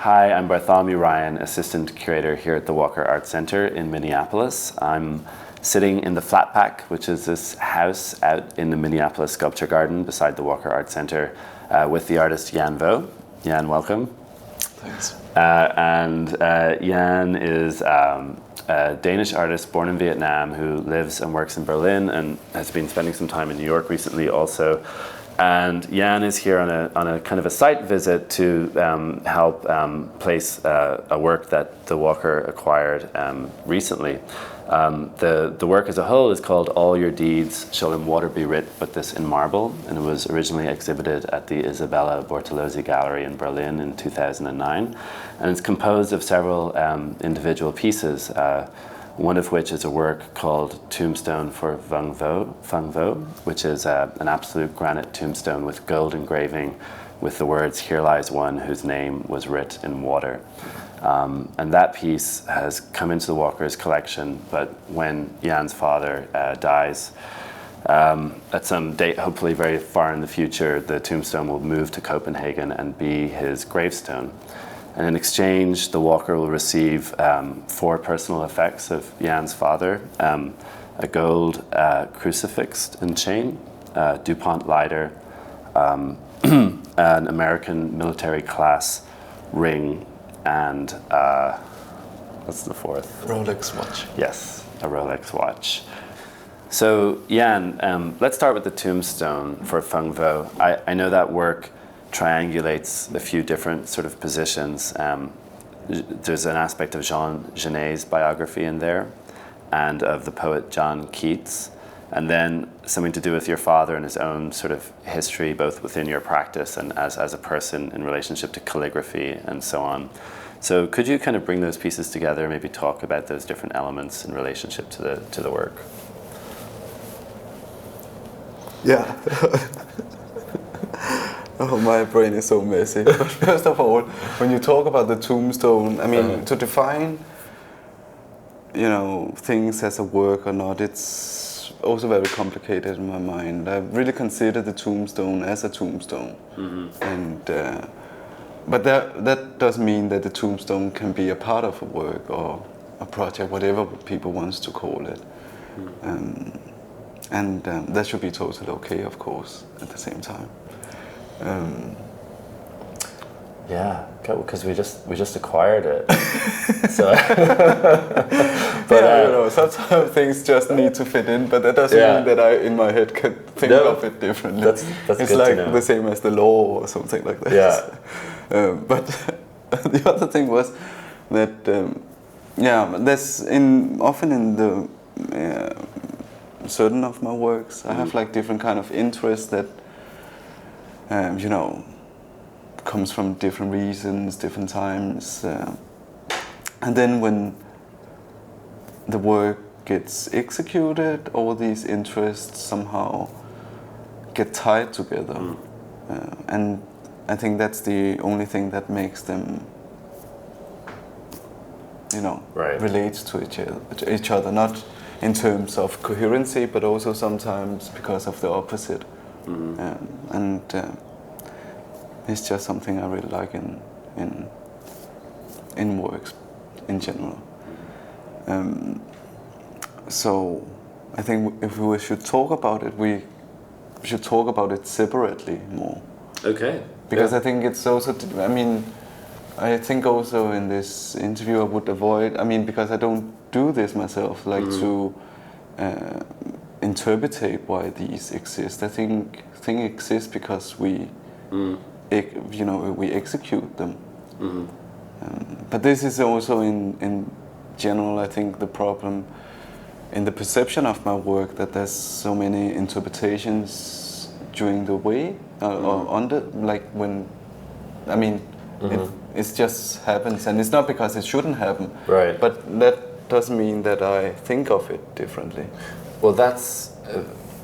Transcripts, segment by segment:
Hi, I'm Bartholomew Ryan, Assistant Curator here at the Walker Art Center in Minneapolis. I'm sitting in the Flat Pack, which is this house out in the Minneapolis Sculpture Garden beside the Walker Art Center with the artist Dahn Vo. Dahn, welcome. Thanks. Dahn is a Danish artist born in Vietnam who lives and works in Berlin and has been spending some time in New York recently also. And Dahn is here on a kind of a site visit to help place a work that the Walker acquired recently. The work as a whole is called All Your Deeds Shall in Water Be Writ, but this in marble, and it was originally exhibited at the Isabella Bortolozzi Gallery in Berlin in 2009. And it's composed of several individual pieces, one of which is a work called Tombstone for Phùng Vo, which is an absolute granite tombstone with gold engraving with the words, "Here lies one whose name was writ in water." And that piece has come into the Walker's collection, but when Jan's father dies, at some date, hopefully very far in the future, the tombstone will move to Copenhagen and be his gravestone. And in exchange, the Walker will receive 4 personal effects of Jan's father, a gold crucifix and chain, a DuPont lighter, an American military class ring, and what's the 4th? Rolex watch. Yes, a Rolex watch. So Dahn, let's start with the tombstone for Phùng Vo. I know that work triangulates a few different sort of positions. There's an aspect of Jean Genet's biography in there, and of the poet John Keats, and then something to do with your father and his own sort of history, both within your practice and as a person in relationship to calligraphy and so on. So could you kind of bring those pieces together, maybe talk about those different elements in relationship to the work? Yeah. Oh, my brain is so messy. But first of all, when you talk about the tombstone, I mean, to define, things as a work or not, it's also very complicated in my mind. I really consider the tombstone as a tombstone. Mm-hmm. And but that doesn't mean that the tombstone can be a part of a work or a project, whatever people want to call it. Mm. And that should be totally okay, of course, at the same time. Yeah, because we just acquired it. So, but sometimes things just need to fit in. But that doesn't mean that I, in my head, can think of it differently. That's it's like the same as the law or something like that. Yeah. But the other thing was that that's often in the certain of my works. I have like different kind of interests that. Comes from different reasons, different times. And then when the work gets executed, all these interests somehow get tied together. And I think that's the only thing that makes them, relate to each other, not in terms of coherency, but also sometimes because of the opposite. Mm-hmm. It's just something I really like in works in general. So I think if we should talk about it, we should talk about it separately more. Okay. Because I think it's also, I think also in this interview I would avoid, because I don't do this myself, to interpretate why these exist. I think things exist because we execute them. Mm-hmm. But this is also in general, I think, the problem in the perception of my work, that there's so many interpretations during the way or under, when, it just happens, and it's not because it shouldn't happen. Right. But that doesn't mean that I think of it differently. Well, that's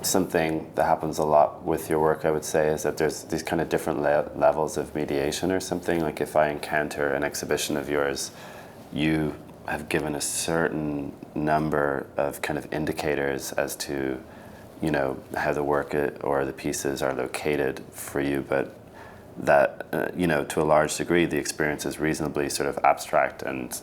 something that happens a lot with your work, I would say, is that there's these kind of different levels of mediation or something. Like if I encounter an exhibition of yours, you have given a certain number of kind of indicators as to, how the work or the pieces are located for you, but that, to a large degree, the experience is reasonably sort of abstract, and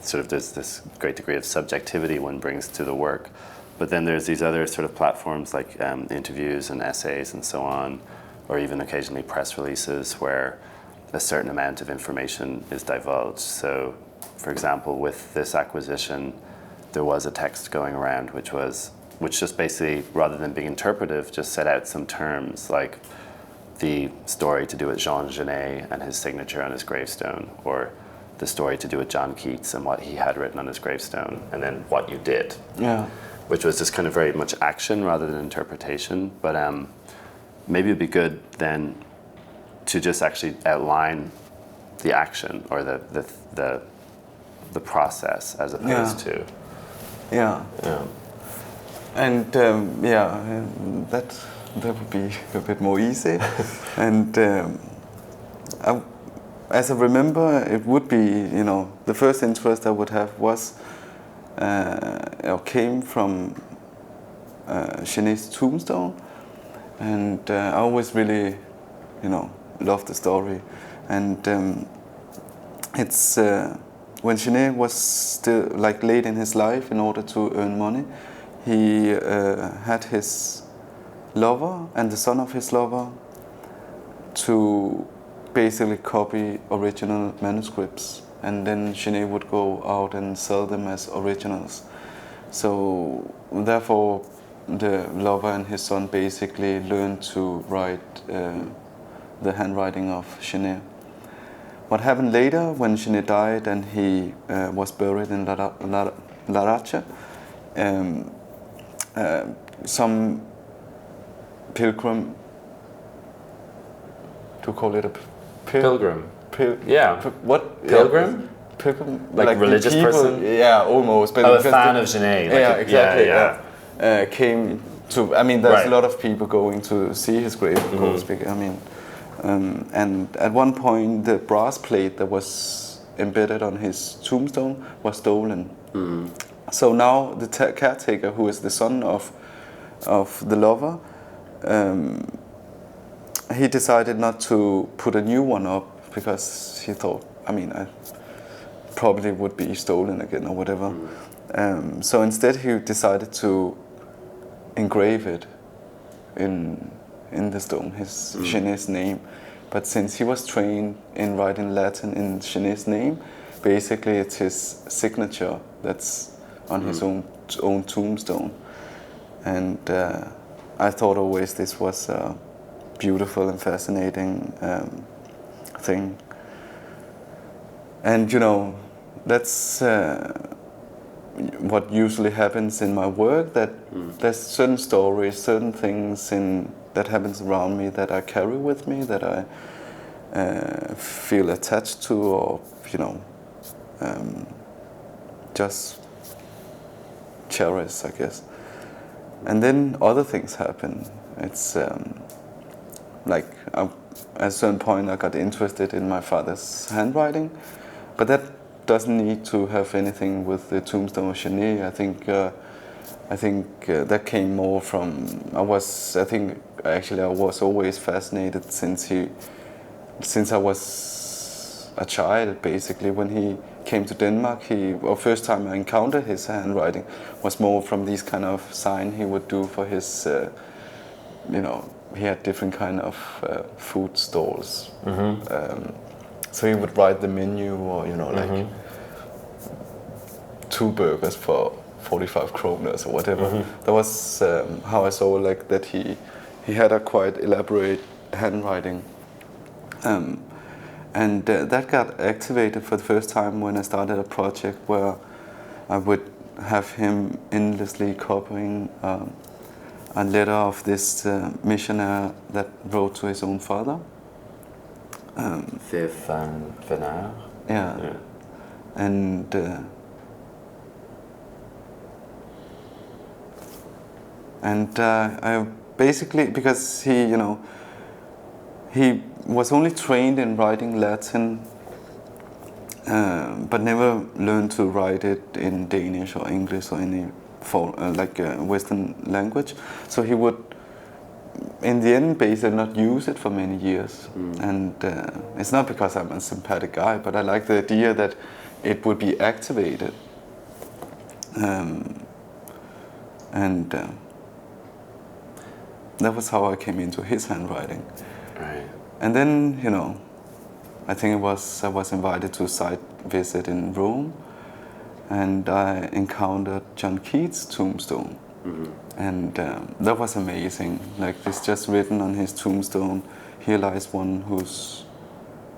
sort of there's this great degree of subjectivity one brings to the work. But then there's these other sort of platforms like interviews and essays and so on, or even occasionally press releases where a certain amount of information is divulged. So, for example, with this acquisition, there was a text going around which just basically, rather than being interpretive, just set out some terms like the story to do with Jean Genet and his signature on his gravestone, or the story to do with John Keats and what he had written on his gravestone, and then what you did. Yeah. Which was just kind of very much action rather than interpretation. But maybe it'd be good then to just actually outline the action or the process as opposed to. Yeah. And that would be a bit more easy. And as I remember, it would be, the first interest I would have was, came from Genet's Tombstone. And I always really, loved the story. And it's when Genet was still late in his life, in order to earn money, he had his lover and the son of his lover to basically copy original manuscripts, and then Genet would go out and sell them as originals. So therefore, the lover and his son basically learned to write the handwriting of Genet. What happened later, when Genet died and he was buried in Larache, some pilgrim, to call it a Pilgrim. What? Pilgrim? Pilgrim? Like religious people, person? Yeah, almost. But a fan of Genet. Exactly. Came to, there's Right. a lot of people going to see his grave, of course. And at one point, the brass plate that was embedded on his tombstone was stolen. So now the caretaker, who is the son of the lover, he decided not to put a new one up because he thought, I probably would be stolen again or whatever. So instead he decided to engrave it in the stone, his Genet's name. But since he was trained in writing Latin in Genet's name, basically it's his signature that's on his own tombstone. And I thought always this was a beautiful and fascinating thing. And that's what usually happens in my work, that there's certain stories, certain things that happens around me that I carry with me, that I feel attached to, or just cherish, I guess. And then other things happen. It's at a certain point I got interested in my father's handwriting, but that doesn't need to have anything with the Tombstone of Genet. I think that came more from, I was always fascinated since I was a child, basically. When he came to Denmark, first time I encountered his handwriting was more from these kind of sign he would do for his, he had different kind of food stalls. So he would write the menu, or like 2 burgers for 45 kroners or whatever. That was how I saw that he had a quite elaborate handwriting. And that got activated for the first time when I started a project where I would have him endlessly copying a letter of this missionary that wrote to his own father. Venard. Yeah. And I basically, because he was only trained in writing Latin, but never learned to write it in Danish or English or any Western language. So he would in the end, basically not use it for many years. And it's not because I'm a sympathetic guy, but I like the idea that it would be activated. And that was how I came into his handwriting. Right. And then, I think I was invited to a site visit in Rome, and I encountered John Keats' tombstone. And that was amazing. Like, it's just written on his tombstone, here lies one whose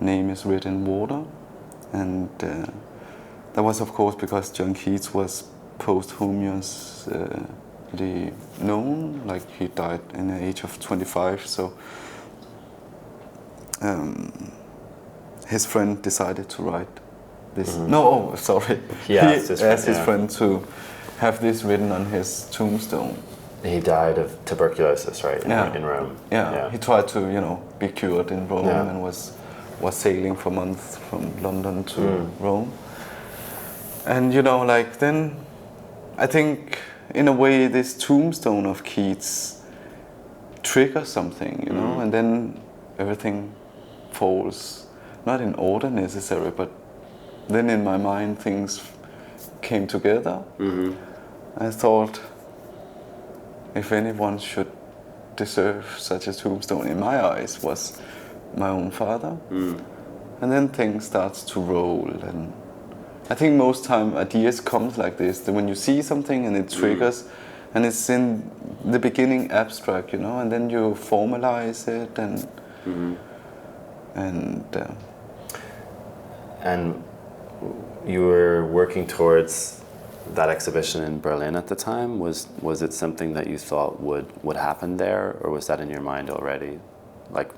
name is written in water. And that was, of course, because John Keats was posthumously known, like he died in the age of 25. So his friend decided to write this. He asked his friend to have this written on his tombstone. He died of tuberculosis, right? In Rome. Yeah. He tried to, be cured in Rome and was sailing for months from London to Rome. And then I think in a way this tombstone of Keats triggers something, and then everything falls, not in order necessarily, but then in my mind things came together. I thought, if anyone should deserve such a tombstone in my eyes, was my own father. And then things starts to roll, and I think most time ideas comes like this, that when you see something and it triggers, and it's in the beginning abstract, and then you formalize it, and you were working towards that exhibition in Berlin at the time. Was it something that you thought would happen there, or was that in your mind already? Like,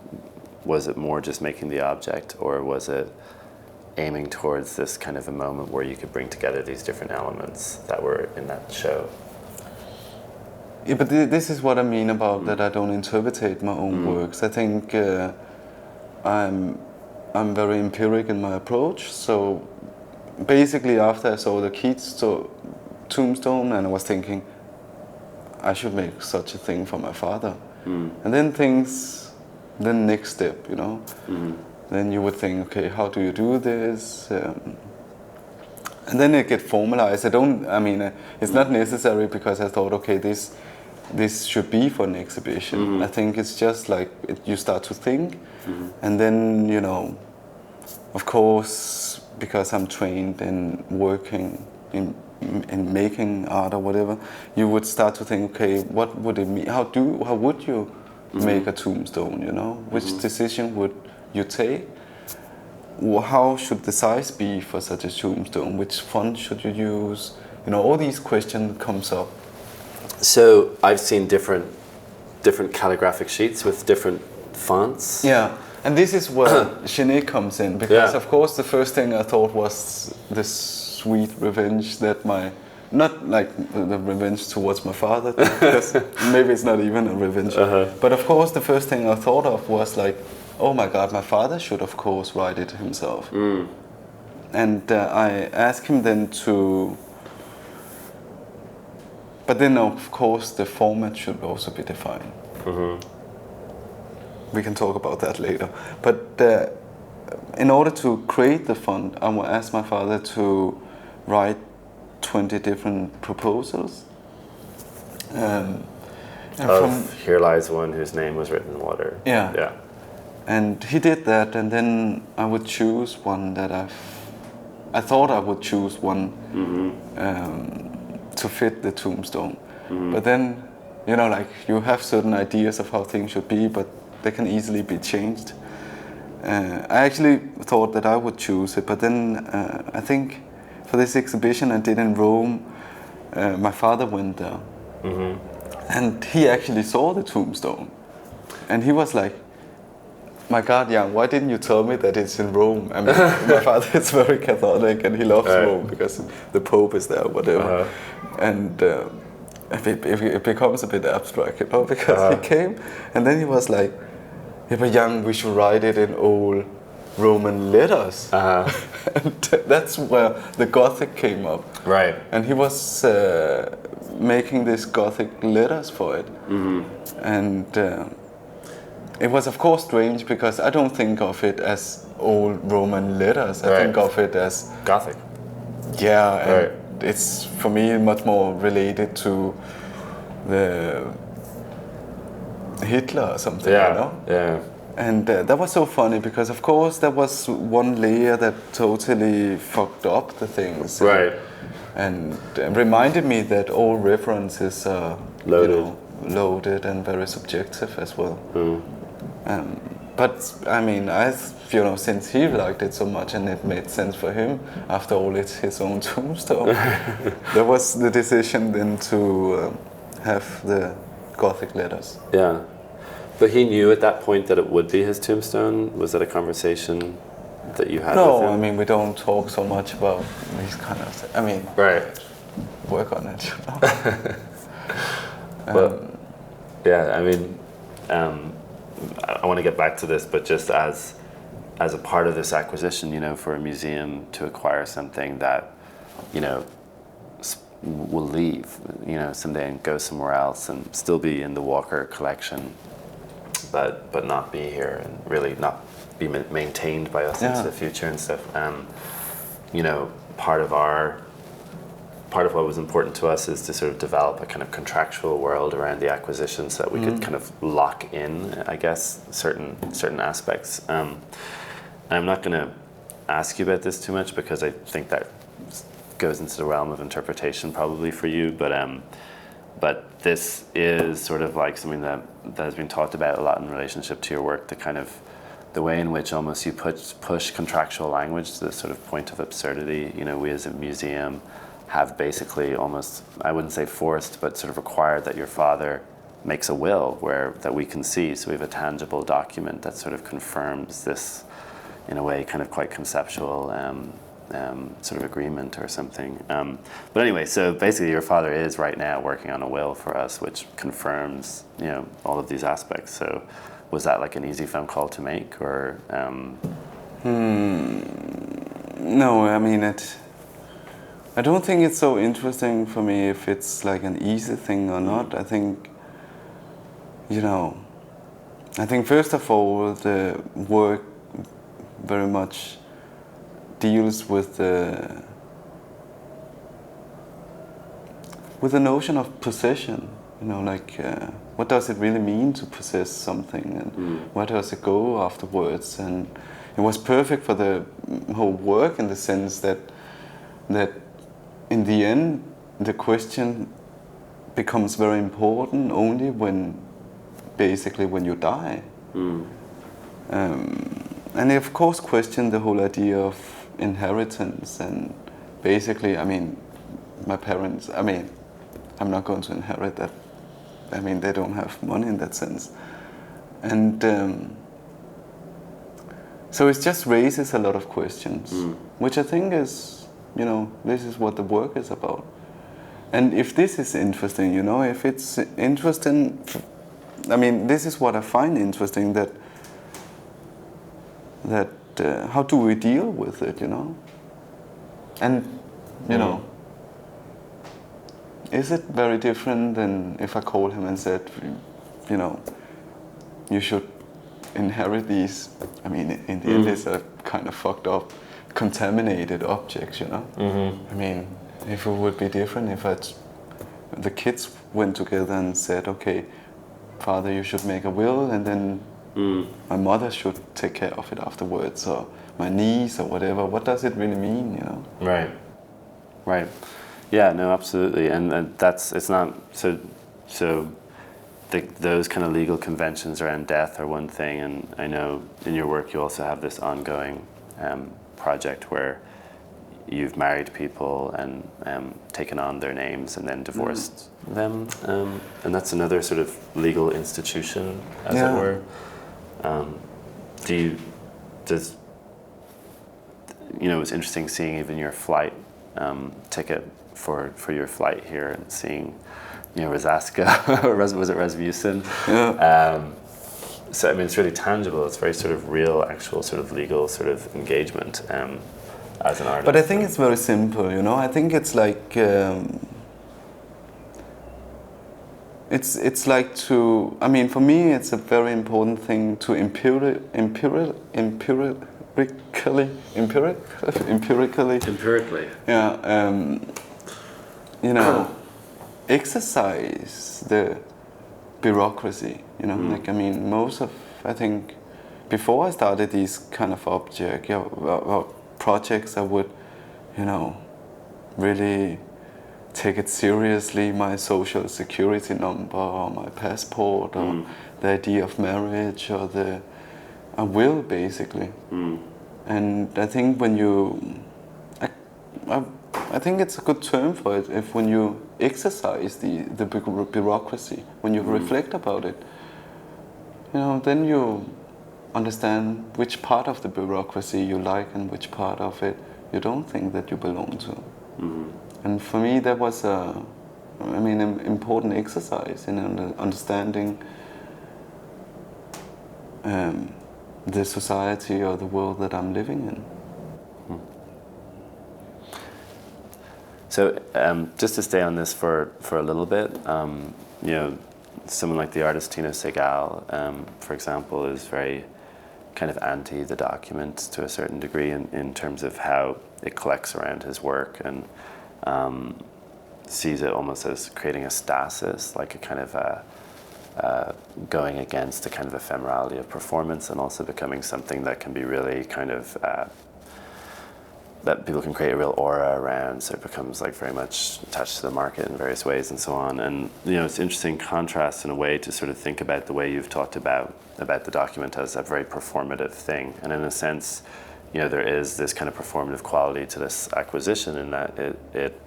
was it more just making the object, or was it aiming towards this kind of a moment where you could bring together these different elements that were in that show? Yeah, but this is what I mean about that I don't interpretate my own works. I think I'm very empiric in my approach. So basically, after I saw the Keats tombstone, and I was thinking, I should make such a thing for my father. And then then next step, then you would think, okay, how do you do this? And then it get formalized. It's not necessary because I thought, okay, this should be for an exhibition. I think it's just like you start to think, and then, of course, because I'm trained in working in making art or whatever, you would start to think, okay, what would it mean? How would you make a tombstone? Which decision would you take? How should the size be for such a tombstone? Which font should you use? All these questions comes up. So I've seen different calligraphic sheets with different fonts. Yeah, and this is where Genet comes in, because of course the first thing I thought was this sweet revenge that not like the revenge towards my father, because maybe it's not even a revenge. But of course the first thing I thought of was like, oh my God, my father should of course write it himself. And I asked him then to, but then of course the format should also be defined. We can talk about that later. But in order to create the font, I asked my father to write 20 different proposals. Here lies one whose name was written in water. Yeah. And he did that, and then I would choose one that I thought I would choose one to fit the tombstone. But then, you have certain ideas of how things should be, but they can easily be changed. I actually thought that I would choose it, but then I think for this exhibition I did in Rome, my father went there. And he actually saw the tombstone. And he was like, my God, Jan, why didn't you tell me that it's in Rome? I mean, my father is very Catholic and he loves Rome because the Pope is there, whatever. And it becomes a bit abstract, because he came and then he was like, yeah, but Jan, we should write it in old Roman letters. And that's where the Gothic came up. Right. And he was making these Gothic letters for it. And it was of course strange because I don't think of it as old Roman letters. I Right. think of it as Gothic. yeah, and Right. it's for me much more related to the Hitler or something, you know. Yeah. And that was so funny because of course there was one layer that totally fucked up the things. Right. And reminded me that all references are Loaded. Loaded and very subjective as well. But I mean, since he liked it so much and it made sense for him, after all, it's his own tombstone. There was the decision then to have the Gothic letters. Yeah. But he knew at that point that it would be his tombstone? Was that a conversation that you had with him? No, I mean, we don't talk so much about these kind of things. I mean, Right. work on it. Well, yeah, I mean, I want to get back to this, but just as a part of this acquisition, for a museum to acquire something that, will leave, someday and go somewhere else and still be in the Walker collection, but not be here and really not be maintained by us into the future and stuff. Part of what was important to us is to sort of develop a kind of contractual world around the acquisition so that we could kind of lock in, I guess, certain aspects. And I'm not going to ask you about this too much because I think that goes into the realm of interpretation probably for you. But this is sort of like something that has been talked about a lot in relationship to your work, the way in which almost you push contractual language to the sort of point of absurdity. We as a museum have basically almost, I wouldn't say forced, but sort of required that your father makes a will that we can see. So we have a tangible document that sort of confirms this, in a way, kind of quite conceptual sort of agreement or something. But anyway, so basically your father is right now working on a will for us, which confirms, all of these aspects. So was that like an easy phone call to make, or? No, I mean I don't think it's so interesting for me if it's like an easy thing or not. I think, first of all, the work very much deals with the notion of possession. What does it really mean to possess something, and where does it go afterwards? And it was perfect for the whole work in the sense that in the end the question becomes very important only when you die. And they of course question the whole idea of inheritance, and basically, I mean, my parents, I'm not going to inherit that. They don't have money in that sense. And so it just raises a lot of questions, which I think is, this is what the work is about. And if this is interesting, if it's interesting, this is what I find interesting, that how do we deal with it, And, is it very different than if I called him and said, you should inherit these? In the end, it's a kind of fucked up, contaminated objects, If it would be different if the kids went together and said, okay, father, you should make a will, and then my mother should take care of it afterwards, or my niece, or whatever. What does it really mean, Right. Yeah, no, absolutely. And it's not, so those kind of legal conventions around death are one thing, and I know in your work you also have this ongoing project where you've married people and taken on their names and then divorced them, and that's another sort of legal institution, as it were. It's interesting seeing even your flight ticket for your flight here and seeing, Rosaska, or was it Rasmussen? Yeah. So it's really tangible. It's very sort of real, actual sort of legal sort of engagement as an artist. But I think it's very simple, I think it's like it's like to, I mean, for me, it's a very important thing to empirically, yeah, you know, exercise the bureaucracy, you know, like, I mean, I think, before I started these kind of projects, I would, you know, really take it seriously, my social security number or my passport or the idea of marriage or a will, basically. And I think when I think it's a good term for it, if when you exercise the bureaucracy, when you reflect about it, you know, then you understand which part of the bureaucracy you like and which part of it you don't think that you belong to. And for me, that was an important exercise in understanding the society or the world that I'm living in. So just to stay on this for a little bit, you know, someone like the artist Tino Sehgal, for example, is very kind of anti the document to a certain degree in terms of how it collects around his work, and sees it almost as creating a stasis, like a kind of going against the kind of ephemerality of performance, and also becoming something that can be really kind of that people can create a real aura around, so it becomes like very much attached to the market in various ways and so on. And you know, it's an interesting contrast in a way to sort of think about the way you've talked about the document as a very performative thing. And in a sense, you know, there is this kind of performative quality to this acquisition in that it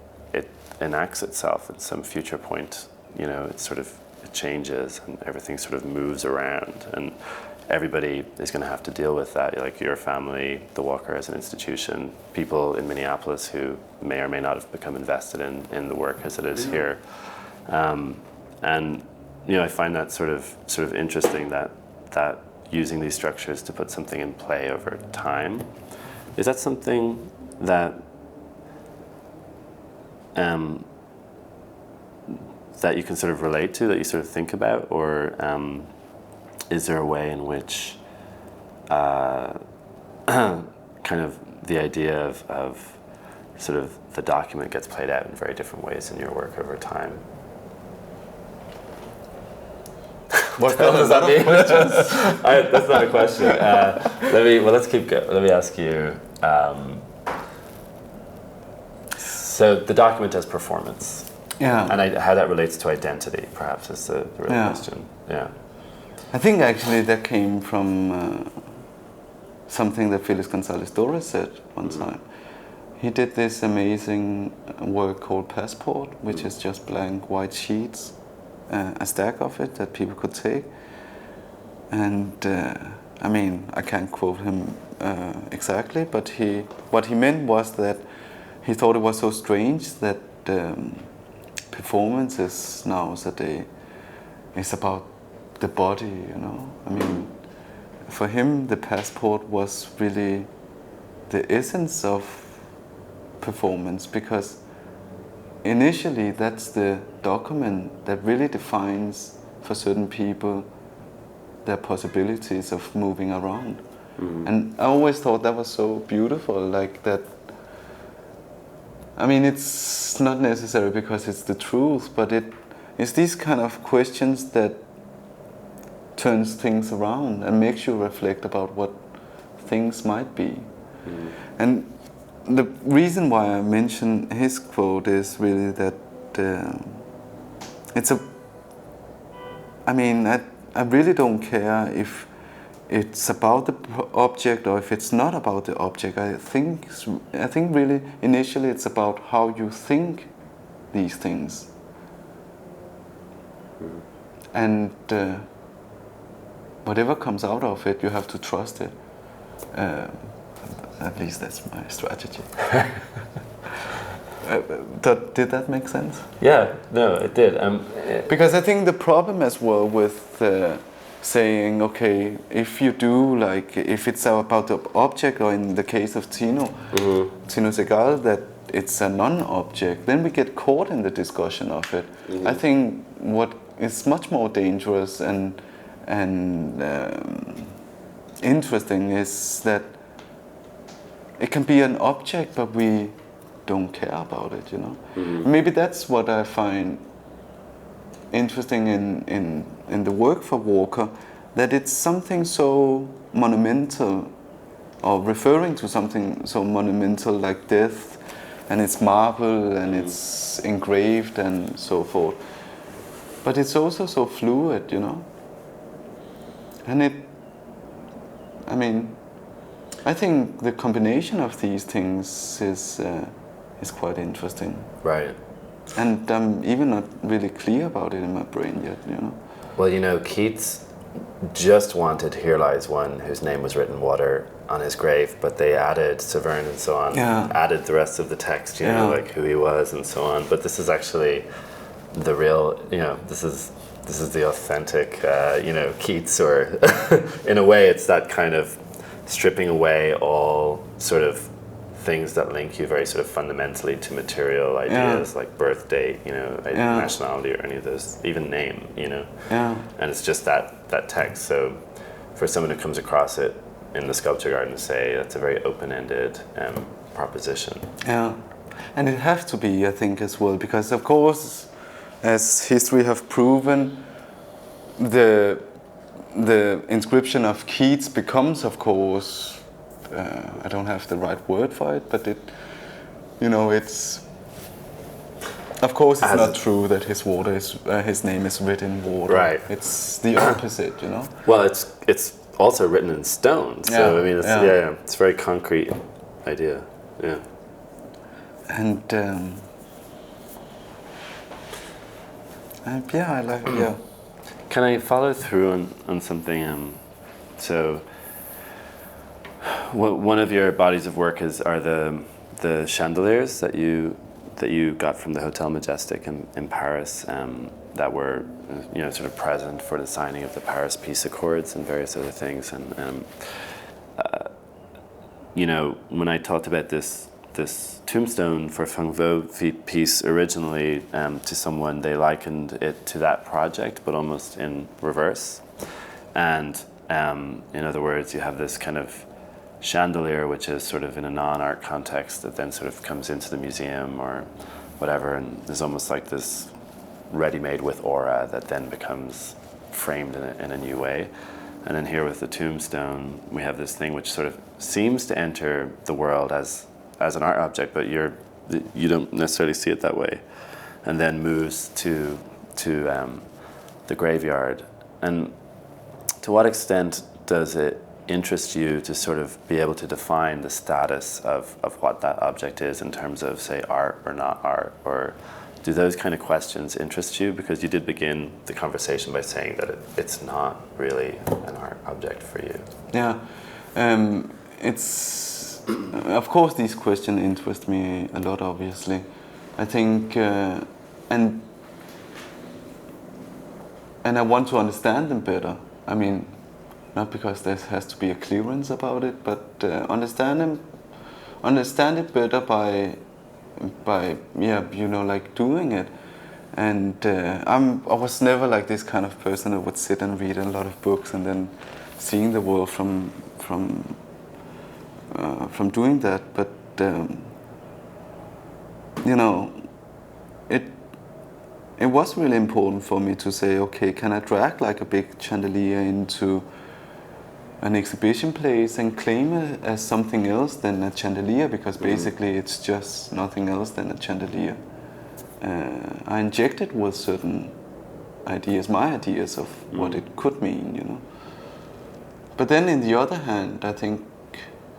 enacts itself at some future point. You know, it changes and everything sort of moves around, and everybody is going to have to deal with that. Like your family, the Walker as an institution, people in Minneapolis who may or may not have become invested in the work as it is here. And you know, I find that sort of interesting that using these structures to put something in play over time. Is that something that that you can sort of relate to, that you sort of think about, or is there a way in which kind of the idea of sort of the document gets played out in very different ways in your work over time? What does that mean? That's not a question. Let's keep going. Let me ask you. So the document as performance. Yeah. And how that relates to identity, perhaps, is the real question. Yeah. I think actually that came from something that Felix Gonzalez Torres said one time. He did this amazing work called Passport, which is just blank white sheets, a stack of it that people could take. And I mean, I can't quote him exactly, but what he meant was that he thought it was so strange that performances nowadays is about the body, you know. I mean, for him, the passport was really the essence of performance, because initially that's the document that really defines for certain people their possibilities of moving around. And I always thought that was so beautiful, like that. I mean, it's not necessary because it's the truth, but it's these kind of questions that turns things around and makes you reflect about what things might be. And the reason why I mention his quote is really that I really don't care if it's about the object or if it's not about the object. I think really initially it's about how you think these things. And whatever comes out of it, you have to trust it. At least that's my strategy. Did that make sense? Yeah, no, it did. Because I think the problem as well with saying, okay, if it's about the object, or in the case of Tino Sehgal, that it's a non-object, then we get caught in the discussion of it. I think what is much more dangerous and interesting is that it can be an object, but we don't care about it, you know. Mm-hmm. Maybe that's what I find interesting in the work for Walker, that it's something so monumental, or referring to something so monumental like death, and it's marble and it's engraved and so forth. But it's also so fluid, you know. And I think the combination of these things is quite interesting. Right. And I'm even not really clear about it in my brain yet, you know. Well, you know, Keats just wanted "Here Lies One whose name was written water" on his grave, but they added Severn and so on, added the rest of the text, you know, like who he was and so on. But this is actually the real, you know, this is the authentic, you know, Keats, or in a way it's that kind of stripping away all sort of things that link you very sort of fundamentally to material ideas, like birth date, you know, nationality, or any of those, even name, you know. And it's just that text. So for someone who comes across it in the sculpture garden, say, that's a very open-ended proposition. Yeah. And it has to be, I think, as well, because of course, as history have proven, the inscription of Keats becomes, of course, I don't have the right word for it, but it, you know, it's, of course, it's not true that his name is written in water. Right. It's the opposite, you know. Well, it's also written in stone, so I mean, it's, it's a very concrete idea. Yeah. And I like Can I follow through on something? So, one of your bodies of work are the chandeliers that you got from the Hotel Majestic in Paris, that were, you know, sort of present for the signing of the Paris Peace Accords and various other things. And you know, when I talked about this tombstone for Phùng Vo piece originally to someone, they likened it to that project, but almost in reverse. And in other words, you have this kind of chandelier, which is sort of in a non-art context, that then sort of comes into the museum or whatever, and there's almost like this ready-made with aura that then becomes framed in a new way. And then here with the tombstone, we have this thing which sort of seems to enter the world as an art object, but you don't necessarily see it that way, and then moves to the graveyard. And to what extent does it interest you to sort of be able to define the status of what that object is in terms of, say, art or not art? Or do those kind of questions interest you? Because you did begin the conversation by saying that it's not really an art object for you. Yeah. It's, of course, these questions interest me a lot, obviously. I think, and I want to understand them better. I mean, not because there has to be a clearance about it, but understand it better by you know, like doing it. And I was never like this kind of person that would sit and read a lot of books and then seeing the world from doing that. But you know, it was really important for me to say, okay, can I drag like a big chandelier into an exhibition place and claim it as something else than a chandelier, because basically it's just nothing else than a chandelier. I injected with certain ideas, my ideas of what it could mean, you know. But then in the other hand, I think,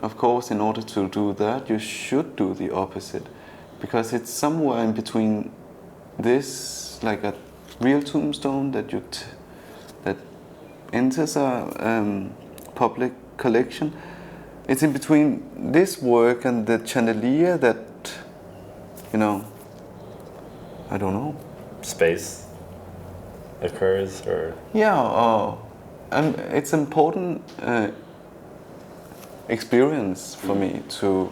of course, in order to do that, you should do the opposite, because it's somewhere in between this, like a real tombstone that that enters a public collection. It's in between this work and the chandelier that, you know, I don't know. Space occurs, or? Yeah, and it's important experience for me to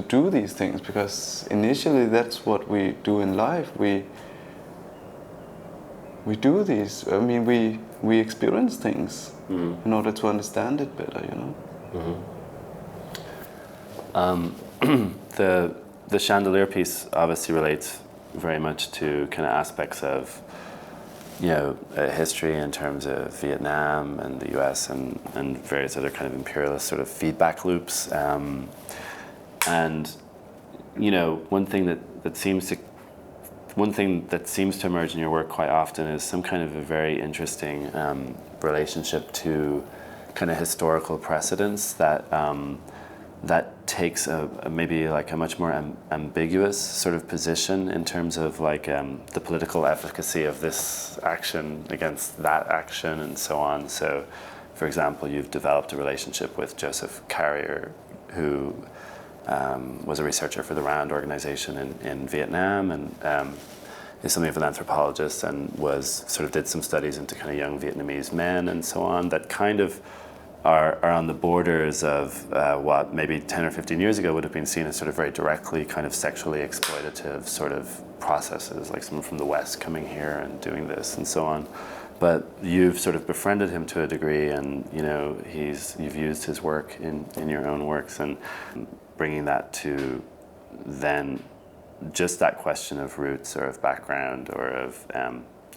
do these things, because initially that's what we do in life. we do these. I mean, we experience things in order to understand it better, you know. The chandelier piece obviously relates very much to kind of aspects of, you know, history in terms of Vietnam and the U.S. and various other kind of imperialist sort of feedback loops. And you know, one thing that seems to emerge in your work quite often is some kind of a very interesting relationship to kind of historical precedents that takes maybe like a much more ambiguous sort of position in terms of like the political efficacy of this action against that action and so on. So, for example, you've developed a relationship with Joseph Carrier, who was a researcher for the RAND organization in Vietnam, and is something of an anthropologist, and did some studies into kind of young Vietnamese men and so on that kind of are on the borders of what maybe 10 or 15 years ago would have been seen as sort of very directly kind of sexually exploitative sort of processes, like someone from the West coming here and doing this and so on. But you've sort of befriended him to a degree, and you know you've used his work in your own works, and bringing that to then just that question of roots or of background or of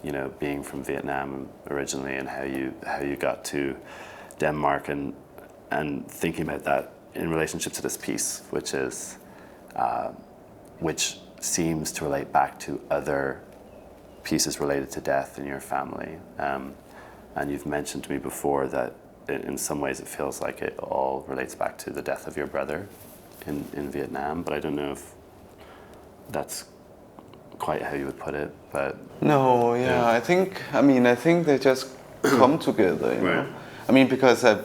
you know, being from Vietnam originally, and how you got to Denmark, and thinking about that in relationship to this piece, which seems to relate back to other pieces related to death in your family. And you've mentioned to me before that in some ways it feels like it all relates back to the death of your brother in Vietnam, but I don't know if that's quite how you would put it. But no, yeah. I think they just come together, you know. I mean, because there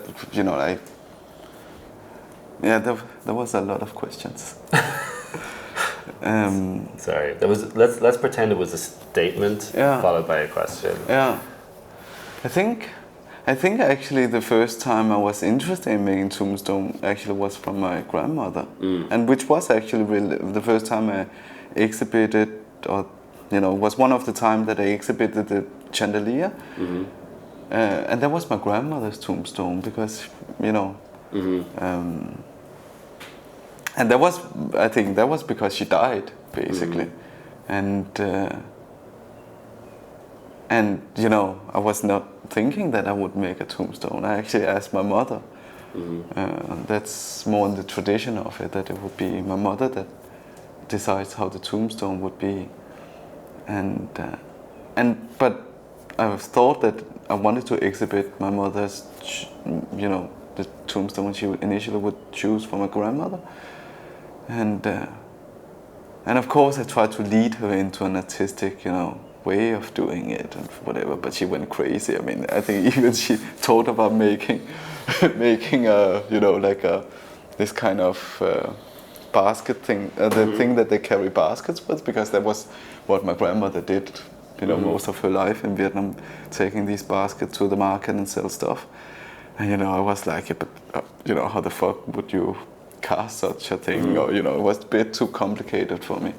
was a lot of questions. Sorry, let's pretend it was a statement followed by a question. Yeah, I think actually the first time I was interested in making Tombstone actually was from my grandmother, and which was actually really the first time I exhibited, or you know, was one of the times that I exhibited the chandelier. And that was my grandmother's tombstone, because, you know, and I think that was because she died, basically. And you know, I was not thinking that I would make a tombstone. I actually asked my mother. That's more in the tradition of it, that it would be my mother that decides how the tombstone would be. But I thought that I wanted to exhibit my mother's, you know, the tombstone she initially would choose for my grandmother, and of course I tried to lead her into an artistic, you know, way of doing it and whatever. But she went crazy. I mean, I think even she thought about making a, you know, like this kind of basket thing, the thing that they carry baskets with, because that was what my grandmother did. You know, most of her life in Vietnam, taking these baskets to the market and sell stuff. And, you know, I was like, but, you know, how the fuck would you cast such a thing? Or, you know, it was a bit too complicated for me.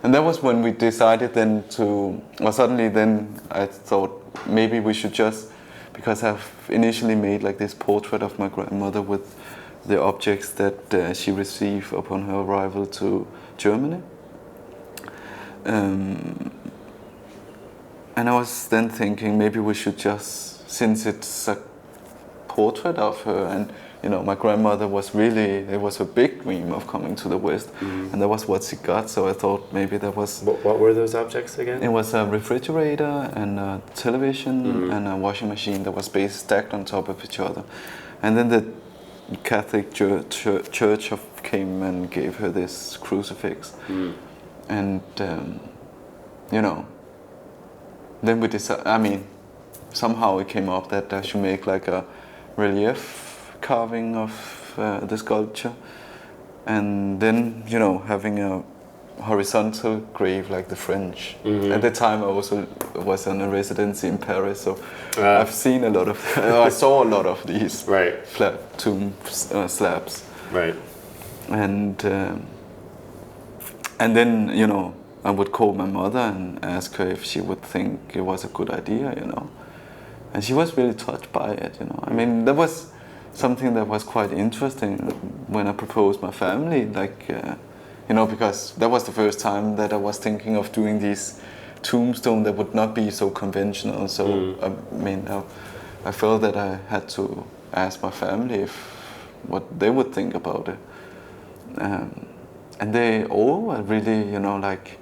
And that was when we decided then suddenly then I thought maybe we should just, because I've initially made like this portrait of my grandmother with the objects that she received upon her arrival to Germany. And I was then thinking maybe we should just, since it's a portrait of her, and you know, my grandmother was really, it was a big dream of coming to the West, and that was what she got. So I thought maybe that was. What were those objects again? It was a refrigerator and a television and a washing machine that was stacked on top of each other, and then the Catholic Church came and gave her this crucifix, and you know. Then we decided, I mean, somehow it came up that I should make like a relief carving of the sculpture, and then, you know, having a horizontal grave like the French. At the time I also was on a residency in Paris, so I've seen a lot of, I saw a lot of these flat tomb slabs. Right. And then, you know, I would call my mother and ask her if she would think it was a good idea, you know. And she was really touched by it, you know. I mean, that was something that was quite interesting when I proposed my family, like, you know, because that was the first time that I was thinking of doing these tombstone that would not be so conventional. So, I mean, I felt that I had to ask my family what they would think about it. And they all were really, you know, like,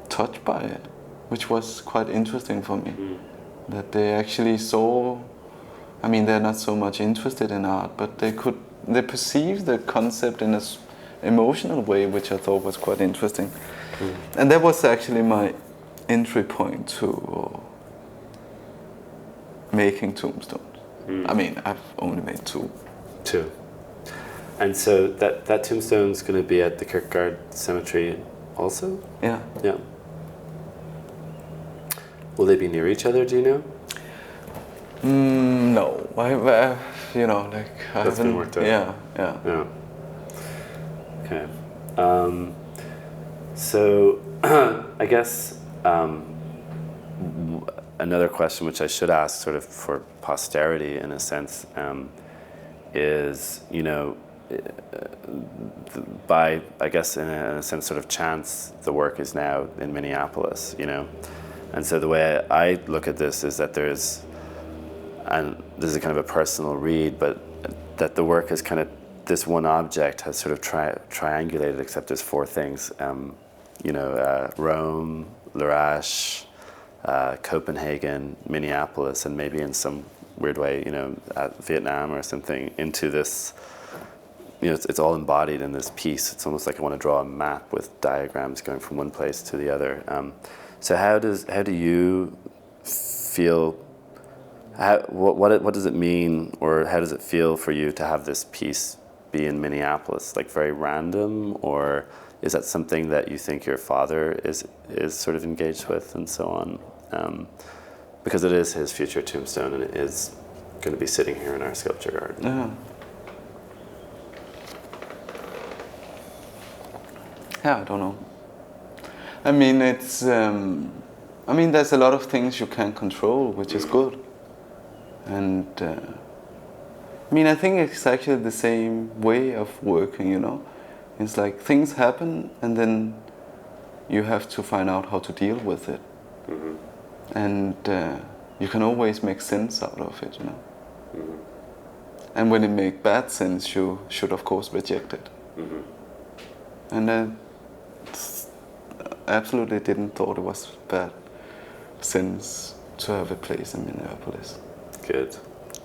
touched by it, which was quite interesting for me. That they actually saw, I mean, they're not so much interested in art, but they perceived the concept in an emotional way, which I thought was quite interesting. And that was actually my entry point to making tombstones. I mean, I've only made two. Two. And so that tombstone's going to be at the Kirkegård cemetery also? Yeah. Yeah. Will they be near each other, do you know? No, I you know, like I That's haven't. been worked out. Yeah. Okay. So I guess another question which I should ask, sort of for posterity, in a sense, is, you know, by, I guess, in a sense, sort of chance, the work is now in Minneapolis, you know. And so the way I look at this is that there's, and this is kind of a personal read, but that the work is kind of, this one object has sort of triangulated, except there's four things, you know, Rome, Larache, Copenhagen, Minneapolis, and maybe in some weird way, you know, Vietnam or something, into this, you know, it's all embodied in this piece. It's almost like I want to draw a map with diagrams going from one place to the other. So how do you feel? What does it mean, or how does it feel for you to have this piece be in Minneapolis? Like very random, or is that something that you think your father is sort of engaged with, and so on? Because it is his future tombstone, and it is going to be sitting here in our sculpture garden. Yeah. Yeah, I don't know. I mean, it's. I mean, there's a lot of things you can't control, which is good. And I mean, I think it's actually the same way of working. You know, it's like things happen, and then you have to find out how to deal with it. Mm-hmm. And you can always make sense out of it. You know. Mm-hmm. And when it makes bad sense, you should of course reject it. Mm-hmm. And I absolutely didn't thought it was bad sense to have a place in Minneapolis. Good.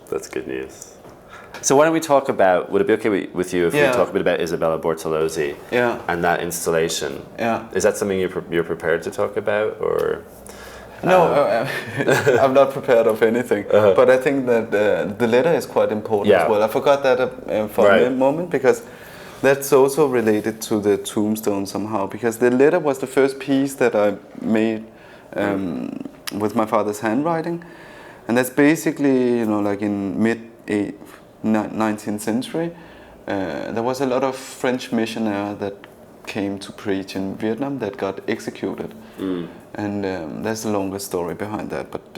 That's good news. So why don't we talk about, would it be okay with you if we talk a bit about Isabella Bortolozzi and that installation? Yeah. Is that something you're prepared to talk about, or? No, I'm not prepared of anything. But I think that the letter is quite important as well. I forgot that for a moment, because that's also related to the tombstone somehow, because the letter was the first piece that I made with my father's handwriting. And that's basically, you know, like in mid-19th century, there was a lot of French missionaries that came to preach in Vietnam that got executed. And there's the longest story behind that. But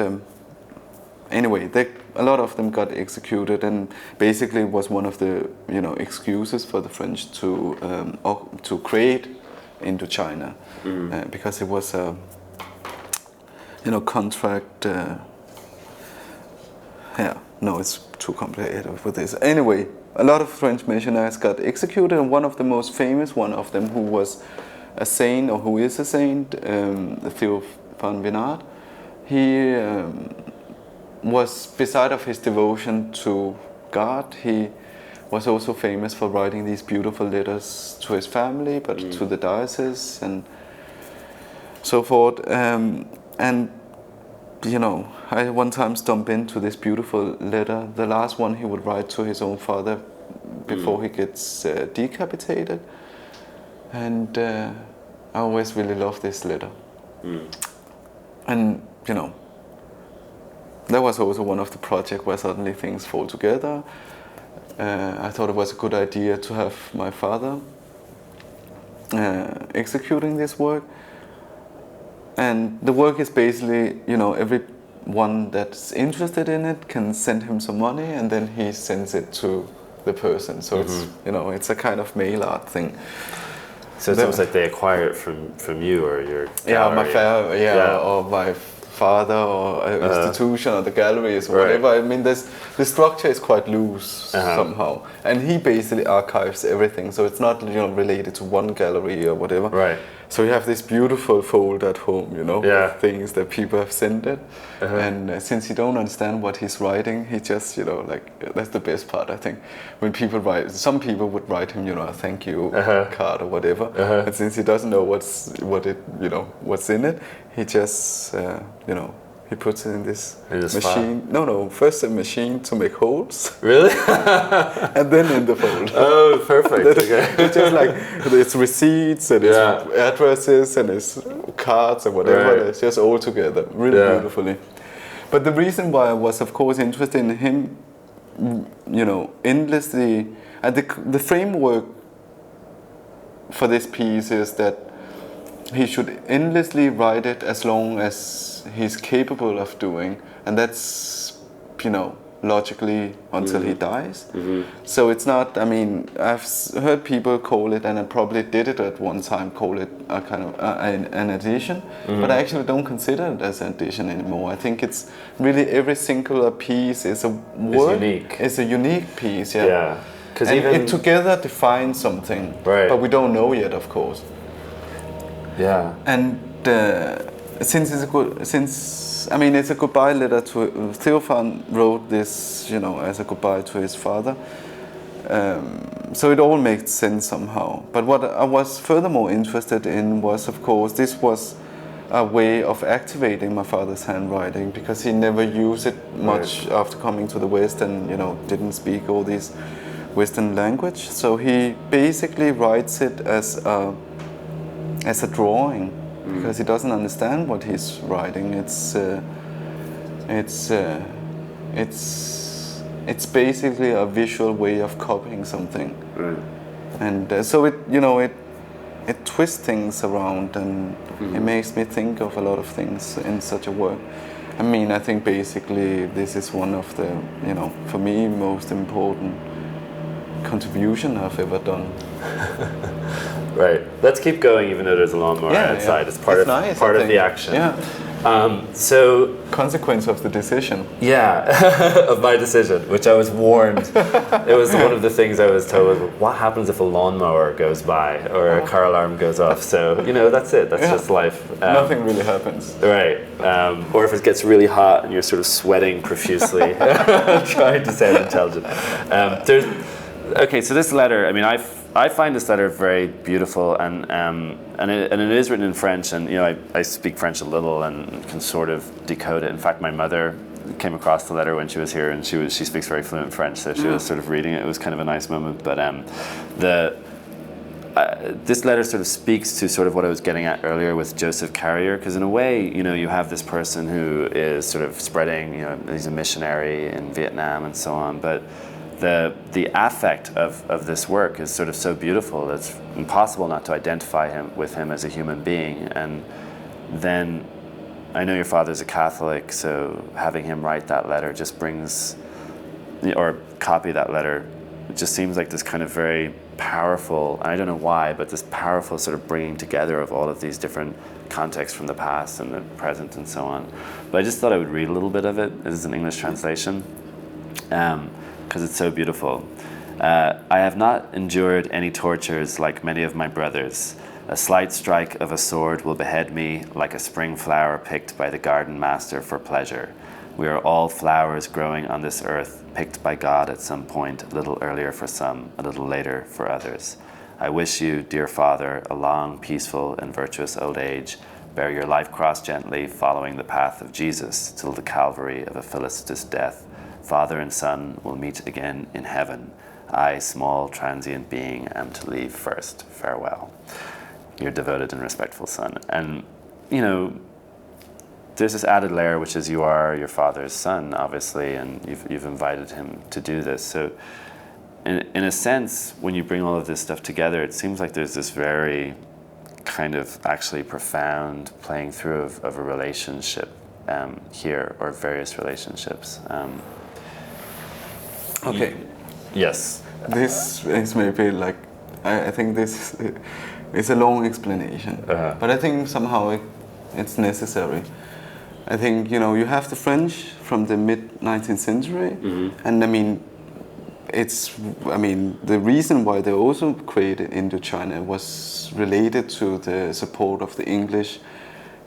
anyway, a lot of them got executed, and basically was one of the, you know, excuses for the French to create Indochina, because it was a, you know, contract. It's too complicated with this. Anyway, a lot of French missionaries got executed, and one of the most famous one of them, who was a saint, or who is a saint, Theo van Bernard, he was, beside of his devotion to God, he was also famous for writing these beautiful letters to his family, but to the diocese and so forth. And you know, I one time stumped into this beautiful letter, the last one he would write to his own father before he gets decapitated. And I always really loved this letter. And, you know, that was also one of the projects where suddenly things fall together. I thought it was a good idea to have my father executing this work. And the work is basically, everyone that's interested in it can send him some money, and then he sends it to the person. So it's, it's a kind of mail art thing. So it's almost like they acquire it from you or your gallery. Or my father or institution or the galleries or whatever. I mean, the structure is quite loose somehow, and he basically archives everything. So it's not related to one gallery or whatever. Right. So you have this beautiful folder at home, of things that people have sent it. And since you don't understand what he's writing, he just, that's the best part, I think. When people write, some people would write him, a thank you card or whatever. And since he doesn't know what's in it, he just, he puts it in this machine. File. No, first a machine to make holes. Really? And then in the folder. Oh, perfect. Okay. It's just like, it's receipts and it's addresses and it's cards and whatever. Right. It's just all together, really beautifully. But the reason why I was, of course, interested in him, endlessly, and the framework for this piece is that he should endlessly write it as long as he's capable of doing, and that's, logically until he dies. So it's not, I've heard people call it, and I probably did it at one time, call it a kind of an edition, but I actually don't consider it as an edition anymore. I think it's really every singular piece is a work. It's unique. It's a unique piece, Yeah. And it together defines something, but we don't know yet, of course. Yeah. And it's a goodbye letter to Theophan wrote this, as a goodbye to his father. So it all makes sense somehow. But what I was furthermore interested in was, of course, this was a way of activating my father's handwriting, because he never used it much after coming to the West and, didn't speak all these Western language. So he basically writes it as a drawing, because he doesn't understand what he's writing. It's basically a visual way of copying something, and so it twists things around, and it makes me think of a lot of things in such a work. I think basically this is one of the, for me, most important contribution I've ever done. Right. Let's keep going, even though there's a lawnmower outside. Yeah. It's part of the action. Yeah. So consequence of the decision. Yeah, of my decision, which I was warned. It was one of the things I was told. What happens if a lawnmower goes by or a car alarm goes off? So that's it. That's just life. Nothing really happens. Right. Or if it gets really hot and you're sort of sweating profusely, trying to sound intelligent. Okay, so this letter. I find this letter very beautiful, and it is written in French, and I speak French a little and can sort of decode it. In fact, my mother came across the letter when she was here, and she speaks very fluent French, so she was sort of reading it. It was kind of a nice moment. But this letter sort of speaks to sort of what I was getting at earlier with Joseph Carrier, because in a way, you have this person who is sort of spreading, he's a missionary in Vietnam and so on, but the affect of this work is sort of so beautiful. It's impossible not to identify with him as a human being. And then I know your father's a Catholic, so having him write that letter just brings, or copy that letter, it just seems like this kind of very powerful, I don't know why, but this powerful sort of bringing together of all of these different contexts from the past and the present and so on. But I just thought I would read a little bit of it. This is an English translation. Because it's so beautiful. I have not endured any tortures like many of my brothers. A slight strike of a sword will behead me like a spring flower picked by the garden master for pleasure. We are all flowers growing on this earth, picked by God at some point, a little earlier for some, a little later for others. I wish you, dear Father, a long, peaceful, and virtuous old age. Bear your life cross gently, following the path of Jesus till the Calvary of a felicitous death. Father and Son will meet again in heaven. I, small transient being, am to leave first. Farewell. Your devoted and respectful son. And, there's this added layer, which is you are your father's son, obviously, and you've invited him to do this. So, in a sense, when you bring all of this stuff together, it seems like there's this very kind of actually profound playing through of a relationship here, or various relationships. Okay. Yes. This is maybe like, I think this is a long explanation, but I think somehow it's necessary. I think, you know, you have the French from the mid-19th century, and I mean, the reason why they also created Indochina was related to the support of the English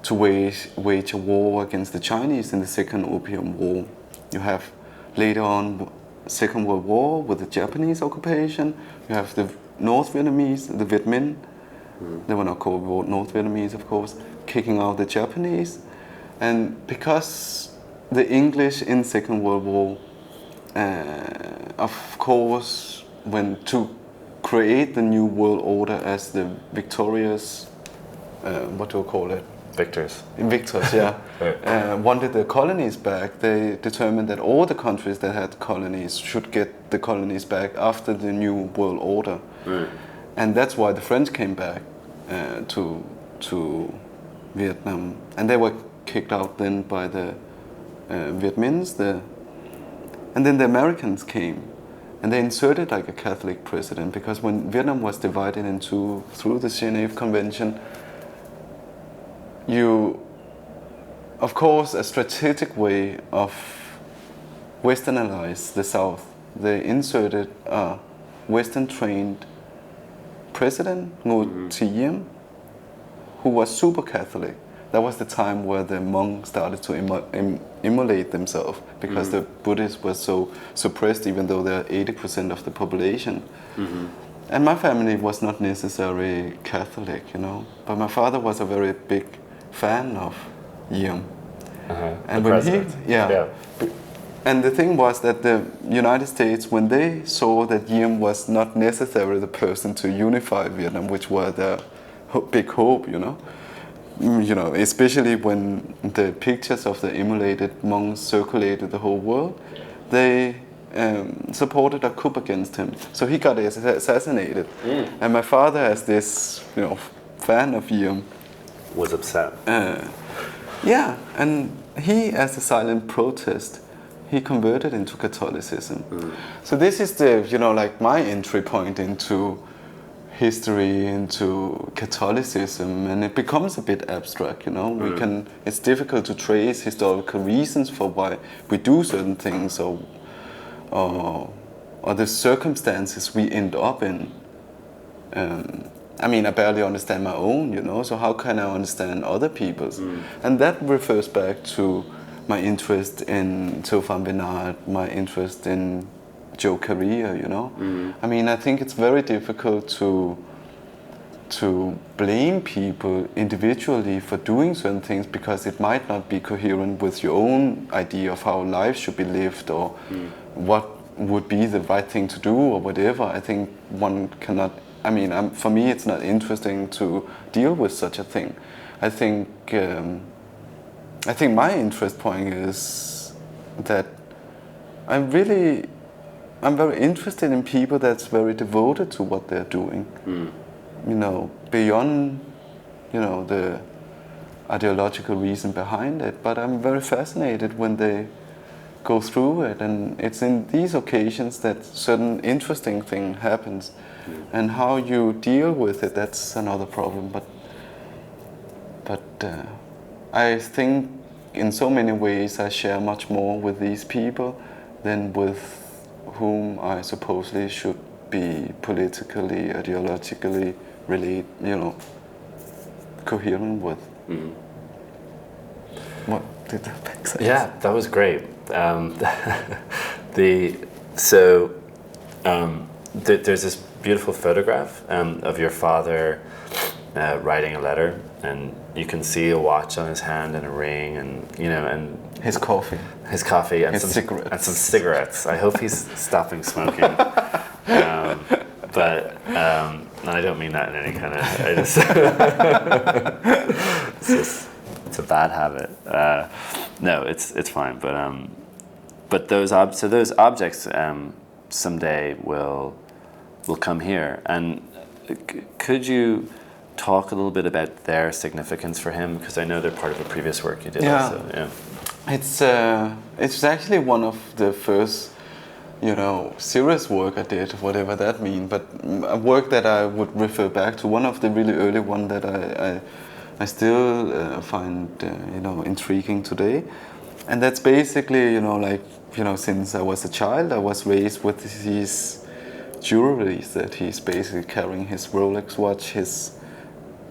to wage a war against the Chinese in the Second Opium War. You have later on Second World War with the Japanese occupation. You have the North Vietnamese, the Viet Minh. They were not called North Vietnamese, of course, kicking out the Japanese. And because the English in Second World War, of course, went to create the new world order as the victorious, what do you call it? Victors, yeah. Wanted the colonies back. They determined that all the countries that had colonies should get the colonies back after the new world order. And that's why the French came back to Vietnam. And they were kicked out then by the Viet Minhs. And then the Americans came. And they inserted like a Catholic president, because when Vietnam was divided into through the Geneva Convention, of course, a strategic way of westernizing the South. They inserted a Western-trained president, Ngo Thi Diem, who was super Catholic. That was the time where the monks started to immolate themselves, because the Buddhists were so suppressed, even though they're 80% of the population. And my family was not necessarily Catholic, you know, but my father was a very big fan of Diem. And the when president. and the thing was that the United States, when they saw that Diem was not necessarily the person to unify Vietnam, which were their big hope, you know, especially when the pictures of the immolated monks circulated the whole world, they supported a coup against him. So he got assassinated. And my father, as this, you know, fan of Diem, was upset. And he, as a silent protest, he converted into Catholicism. So this is the, you know, like my entry point into history, into Catholicism, and it becomes a bit abstract, you know. It's difficult to trace historical reasons for why we do certain things, or the circumstances we end up in. I barely understand my own, you know, so how can I understand other people's? And that refers back to my interest in Theo van Bernard, my interest in Joe Carrier, you know. I think it's very difficult to blame people individually for doing certain things, because it might not be coherent with your own idea of how life should be lived, or what would be the right thing to do, or whatever. I think one cannot. For me, it's not interesting to deal with such a thing. I think my interest point is that I'm very interested in people that's very devoted to what they're doing. You know, beyond, you know, the ideological reason behind it. But I'm very fascinated when they go through it, and it's in these occasions that certain interesting thing happens. And how you deal with it, that's another problem. But I think in so many ways I share much more with these people than with whom I supposedly should be politically, ideologically coherent with. What did that make sense? Yeah, that was great. There's this beautiful photograph of your father writing a letter, and you can see a watch on his hand and a ring, and his coffee and some cigarettes. I hope he's stopping smoking. But I don't mean that in any kind of. It's a bad habit. No, it's fine. But those objects someday will come here. And could you talk a little bit about their significance for him? Because I know they're part of the previous work you did also. Yeah. It's actually one of the first, serious work I did, whatever that means. But a work that I would refer back to, one of the really early one that I still find intriguing today, and that's basically since I was a child, I was raised with these jewelries that he's basically carrying: his Rolex watch, his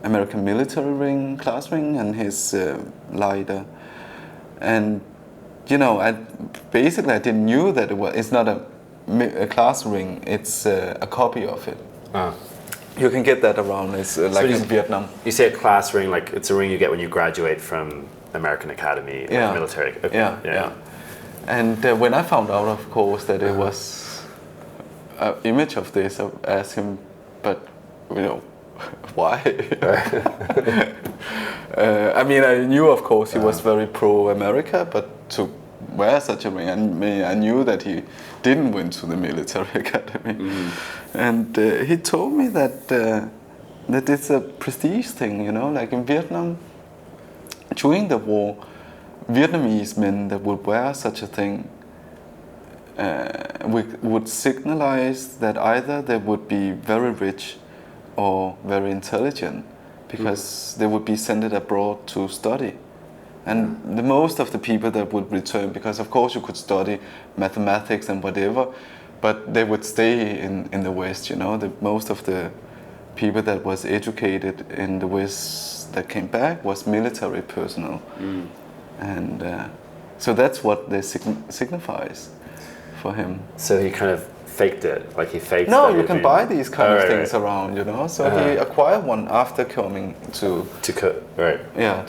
American military ring, class ring, and his lighter. And I didn't knew that it's not a class ring; it's a copy of it. You can get that around. It's like in Vietnam. You say a class ring, like it's a ring you get when you graduate from American Academy, military. Okay. Yeah. And when I found out, of course, that it was an image of this, I asked him, but why? I knew, of course, he was very pro-America, but to wear such a ring, I knew that he didn't went to the military academy. Mm-hmm. And he told me that it's a prestige thing, like in Vietnam, during the war, Vietnamese men that would wear such a thing would signalize that either they would be very rich or very intelligent, because they would be sent abroad to study. And the most of the people that would return, because of course you could study mathematics and whatever, but they would stay in the West, most of the people that was educated in the West that came back was military personnel. And so that's what this signifies for him. So he kind of faked it, like he faked. No, you can buy these kind of things around, So he acquired one after coming to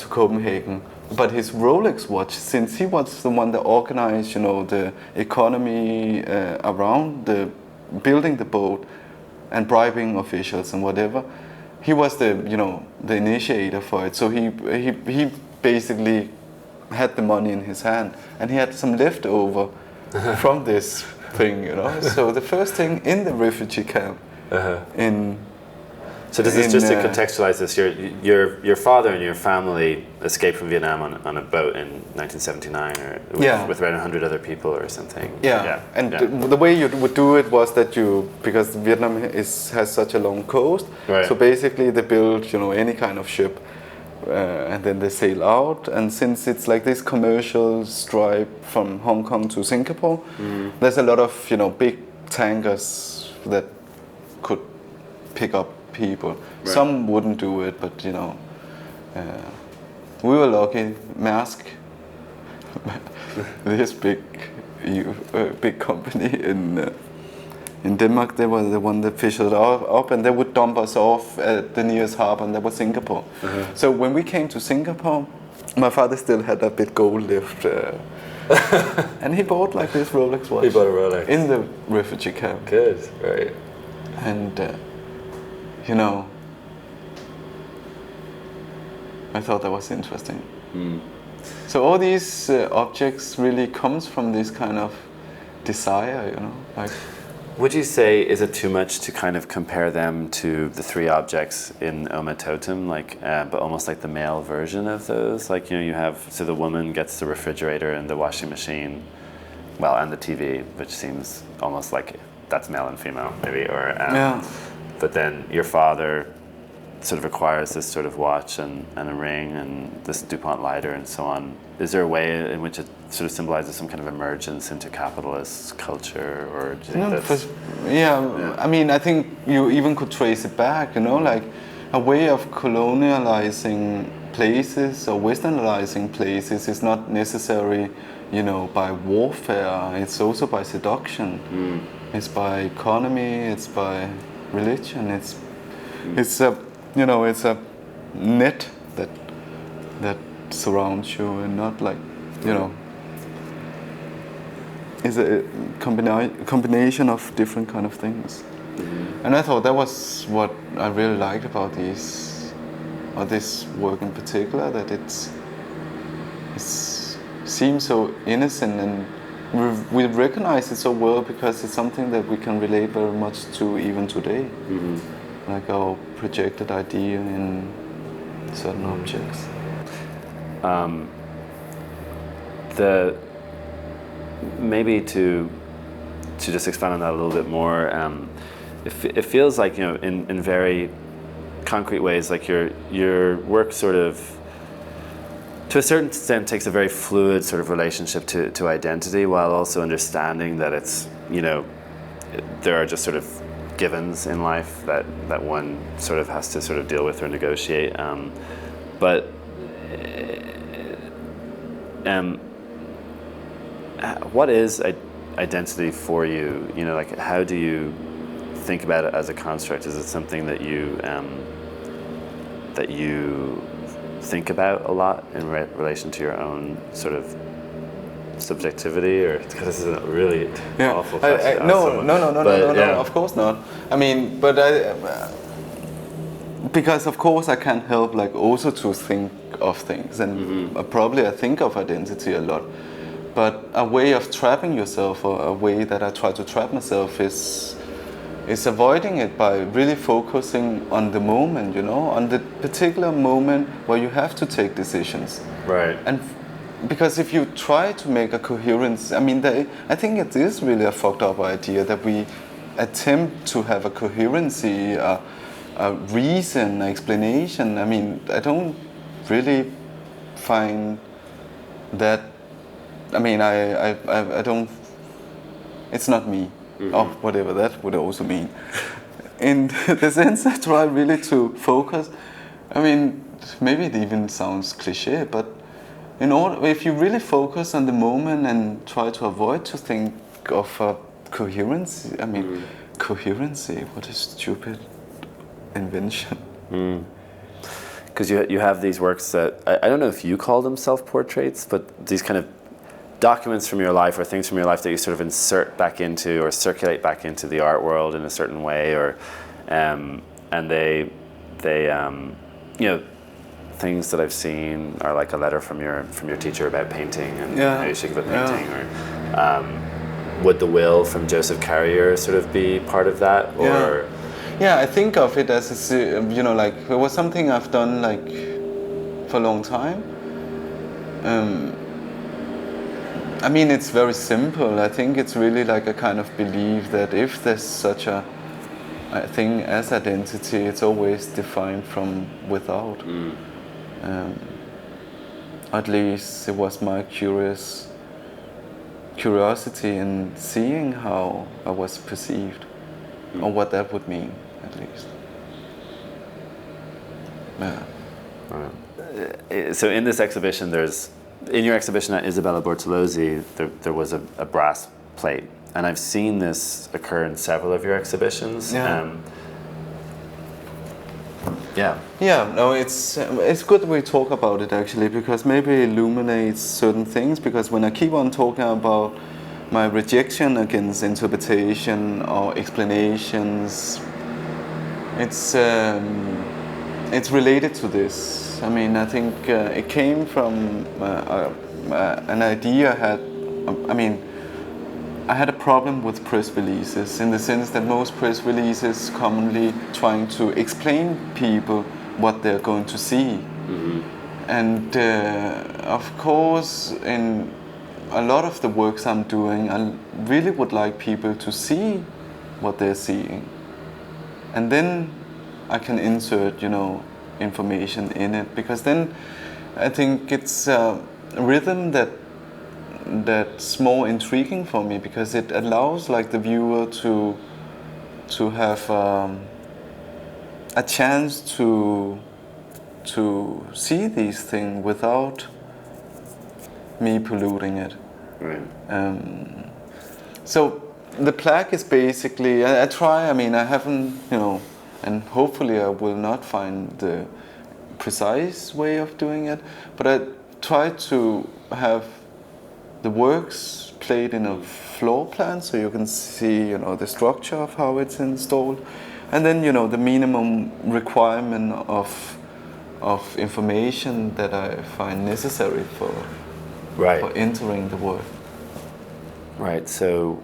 Copenhagen. But his Rolex watch, since he was the one that organized, the economy around the building the boat and bribing officials and whatever, he was the initiator for it. So he basically had the money in his hand, and he had some leftover from this thing, So the first thing in the refugee camp So this is just to contextualize this. Your father and your family escaped from Vietnam on a boat in 1979, with around 100 other people or something. The way you would do it was that because Vietnam has such a long coast, so basically they build any kind of ship, and then they sail out. And since it's like this commercial stripe from Hong Kong to Singapore, there's a lot of big tankers that could pick up people. Some wouldn't do it, but we were lucky. Maersk, this big company in Denmark, they were the one that fished it up, and they would dump us off at the nearest harbor, and that was Singapore. So when we came to Singapore, my father still had a bit gold left, and he bought like this Rolex watch. He bought a Rolex in the refugee camp. Good, right? And I thought that was interesting. So all these objects really comes from this kind of desire, like. Would you say, is it too much to kind of compare them to the three objects in Oma Totem, but almost like the male version of those? Like, you have, so the woman gets the refrigerator and the washing machine, and the TV, which seems almost like that's male and female, maybe, or but then your father sort of acquires this sort of watch and a ring and this DuPont lighter and so on. Is there a way in which it sort of symbolizes some kind of emergence into capitalist culture, or do you think that's... I think you even could trace it back, like a way of colonializing places or westernizing places is not necessary, by warfare. It's also by seduction. It's by economy. It's by religion. It's a net that surrounds you, and not like it's a combination of different kind of things. And I thought that was what I really liked about this work in particular, that it seems so innocent, and we recognize it so well because it's something that we can relate very much to even today. like our projected idea in certain objects. Maybe to just expand on that a little bit more, it feels like, in very concrete ways, like your work sort of, to a certain extent, takes a very fluid sort of relationship to identity, while also understanding that it's, there are just sort of givens in life that one sort of has to sort of deal with or negotiate. But what is identity for you? Like, how do you think about it as a construct? Is it something that you think about a lot in relation to your own sort of subjectivity, or because this is a really awful question? No, of course not. I mean, but because of course I can't help like also to think of things, and probably I think of identity a lot. But a way of trapping yourself, or a way that I try to trap myself, is avoiding it by really focusing on the moment, on the particular moment where you have to take decisions. Right. And because if you try to make a coherence, I mean, I think it is really a fucked up idea that we attempt to have a coherency, a reason, an explanation. I mean, I don't really find that. I mean, I don't. It's not me, or whatever that would also mean. In the sense, I try really to focus. I mean, maybe it even sounds cliche, but if you really focus on the moment and try to avoid to think of coherence, I mean, coherency, what a stupid invention. Because you have these works that, I don't know if you call them self-portraits, but these kind of documents from your life or things from your life that you sort of insert back into or circulate back into the art world in a certain way, or and they things that I've seen are like a letter from your teacher about painting and how you should give a painting, or would the will from Joseph Carrier sort of be part of that, or I think of it as like it was something I've done like for a long time. I mean, it's very simple. I think it's really like a kind of belief that if there's such a thing as identity, it's always defined from without. At least it was my curiosity in seeing how I was perceived, or what that would mean, at least. So in this exhibition, in your exhibition at Isabella Bortolozzi, there was a brass plate, and I've seen this occur in several of your exhibitions. It's good we talk about it actually, because maybe it illuminates certain things. Because when I keep on talking about my rejection against interpretation or explanations, it's related to this. I mean, I think it came from an idea I had. I mean, I had a problem with press releases, in the sense that most press releases commonly trying to explain people what they're going to see. And of course, in a lot of the works I'm doing, I really would like people to see what they're seeing, and then I can insert, information in it, because then I think it's a rhythm that's more intriguing for me, because it allows like the viewer to have a chance to see these things without me polluting it. Right. So the plaque is basically, I try, I mean, I haven't, and hopefully I will not find the precise way of doing it, but I try to have the works played in a floor plan, so you can see, the structure of how it's installed, and then, the minimum requirement of information that I find necessary for entering the work. Right. So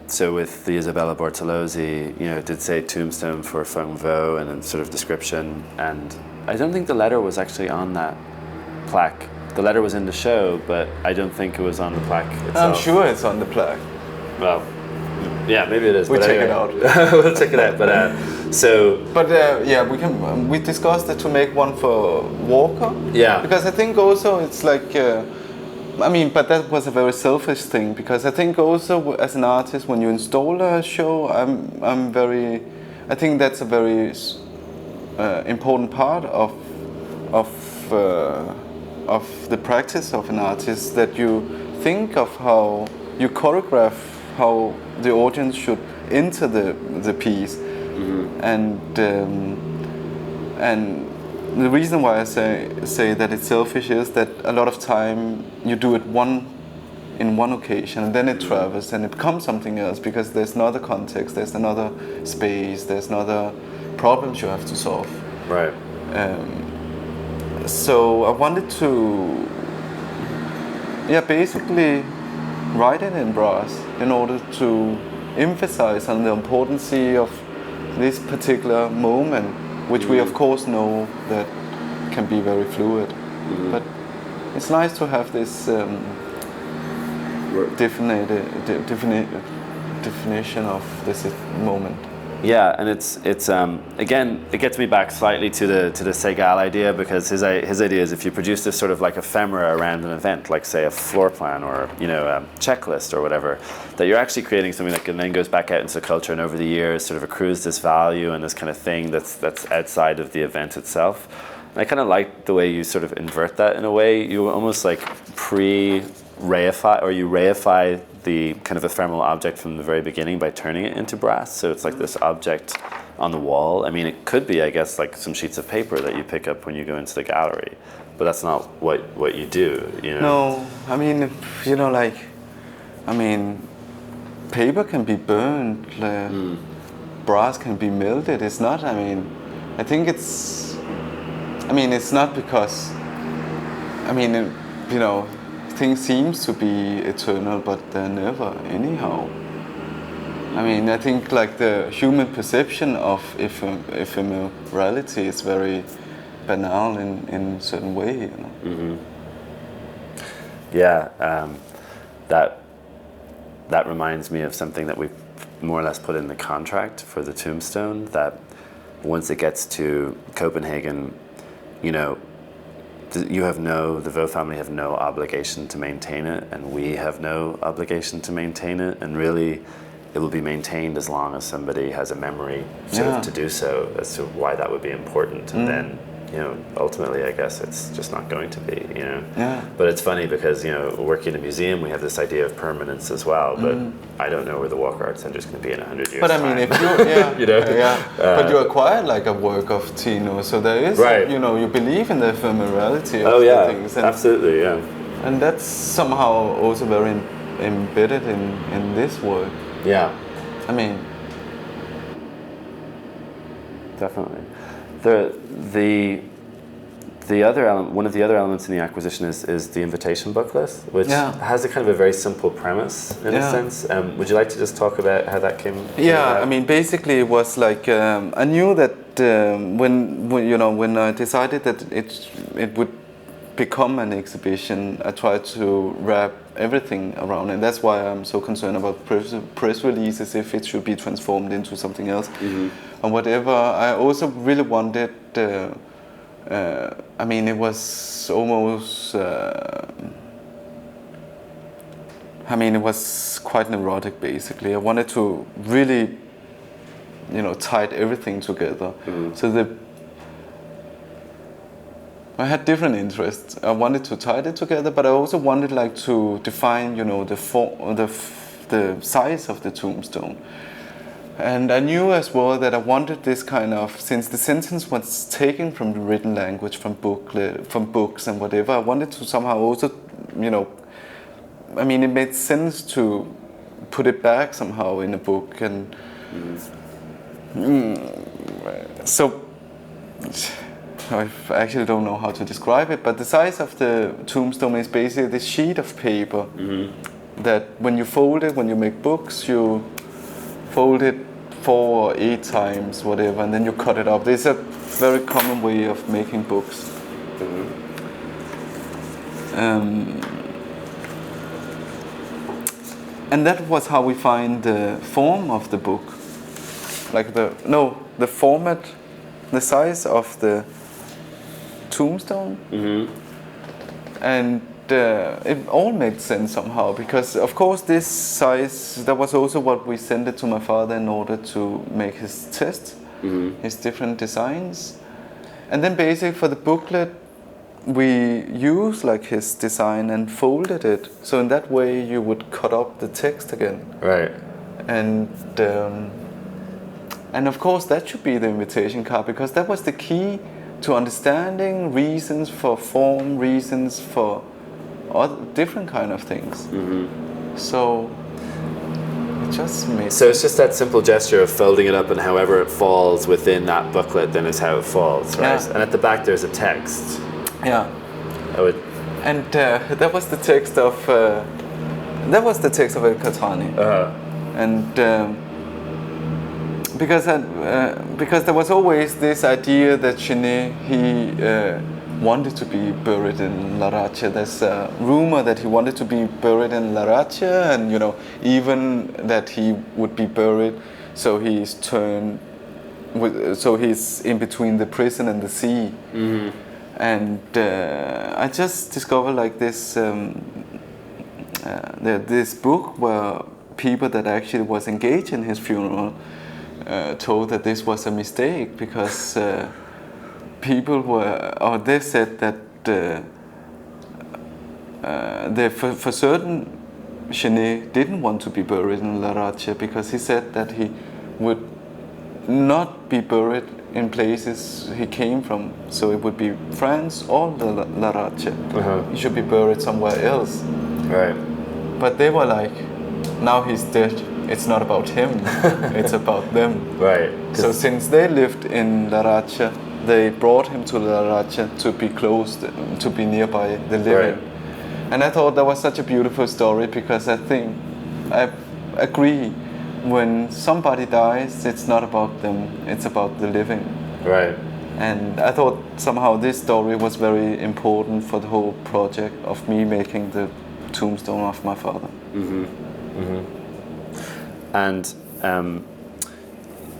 so with the Isabella Bortolozzi, you know, it did say Tombstone for Phùng Vo and then sort of description, and I don't think the letter was actually on that plaque. The letter was in the show, but I don't think it was on the plaque itself. I'm sure it's on the plaque. Well, yeah, maybe it is. We'll check anyway. it out. We'll check it out. But yeah, we can. We discussed it to make one for Walker. Yeah. Because I think also it's like. I mean, but that was a very selfish thing, because I think also as an artist, when you install a show, I think that's a very important part of the practice of an artist, that you think of how you choreograph how the audience should enter the piece, and the reason why I say that it's selfish is that a lot of time you do it in one occasion, and then it travels and it becomes something else, because there's another context, there's another space, there's another problems you have to solve. Right. So I wanted to, basically write it in brass in order to emphasize on the importance of this particular moment, which we of course know that can be very fluid. But it's nice to have this definition of this moment. Yeah, and it's again, it gets me back slightly to the Segal idea, because his idea is, if you produce this sort of like ephemera around an event, like say a floor plan or, you know, a checklist or whatever, that you're actually creating something that then goes back out into the culture, and over the years sort of accrues this value and this kind of thing that's outside of the event itself. And I kind of like the way you sort of invert that in a way. You almost like reify, or you reify the kind of ephemeral object from the very beginning by turning it into brass. So it's like this object on the wall. I mean, it could be, I guess, like some sheets of paper that you pick up when you go into the gallery, but that's not what you do, you know? No, I mean, you know, like, I mean, paper can be burned, brass can be melted. It's not, I mean, I think it's not because, I mean, you know, things seems to be eternal, but they're never anyhow. I mean, I think like the human perception of ephemerality is very banal in a certain way, you know. Mm-hmm. Yeah, that reminds me of something that we've more or less put in the contract for the Tombstone, that once it gets to Copenhagen, you know, the Vo family have no obligation to maintain it, and we have no obligation to maintain it, and really it will be maintained as long as somebody has a memory to do so, as to why that would be important. And then, you know, ultimately I guess it's just not going to be, you know. But it's funny because, you know, working in a museum, we have this idea of permanence as well, but I don't know where the Walker Art Center is going to be in 100 years. But I mean, if you, you know, but you acquire like a work of Tino, so there is, you know, you believe in the ephemerality of the things. And, absolutely, yeah. And that's somehow also very embedded in this work. Yeah. I mean, definitely. The other element, one of the other elements in the acquisition is the invitation booklet, which has a kind of a very simple premise in a sense. Would you like to just talk about how that came? Yeah, I mean, basically it was like I knew that when I decided that it would become an exhibition, I tried to wrap everything around, and that's why I'm so concerned about press releases, if it should be transformed into something else or whatever. I also really wanted. I mean, it was almost. I mean, it was quite neurotic. Basically, I wanted to really, you know, tie everything together. So I had different interests. I wanted to tie it together, but I also wanted like to define, you know, the size of the tombstone. And I knew as well that I wanted this kind of, since the sentence was taken from the written language, from books and whatever, I wanted to somehow also, you know, I mean, it made sense to put it back somehow in a book. And so I actually don't know how to describe it, but the size of the tombstone is basically this sheet of paper that when you fold it, when you make books, you fold it 4 or 8 times, whatever, and then you cut it up. There's a very common way of making books. And that was how we find the form of the book, like the format, the size of the tombstone, and it all made sense somehow, because of course this size, that was also what we sent it to my father in order to make his test, his different designs. And then basically for the booklet we used like his design and folded it, so in that way you would cut up the text again. Right. And of course that should be the invitation card, because that was the key to understanding reasons for form, reasons for other different kind of things. So it just made So it's just that simple gesture of folding it up, and however it falls within that booklet then is how it falls, right? Yeah. And at the back there's a text. Yeah. And that was the text of El Qahtani. And because there was always this idea that Genet, he wanted to be buried in Laracha. There's a rumor that he wanted to be buried in Laracha, and even that he would be buried, so he's in between the prison and the sea. And I just discovered like this this book where people that actually was engaged in his funeral told that this was a mistake, because they said that for certain Genet didn't want to be buried in Laracha, because he said that he would not be buried in places he came from, so it would be France or Laracha. He should be buried somewhere else. Right. But they were like, now he's dead, it's not about him, it's about them. Right. So since they lived in Laracha, they brought him to Laracha to be close, to be nearby the living. Right. And I thought that was such a beautiful story, because I agree, when somebody dies, it's not about them, it's about the living. Right. And I thought somehow this story was very important for the whole project of me making the tombstone of my father. And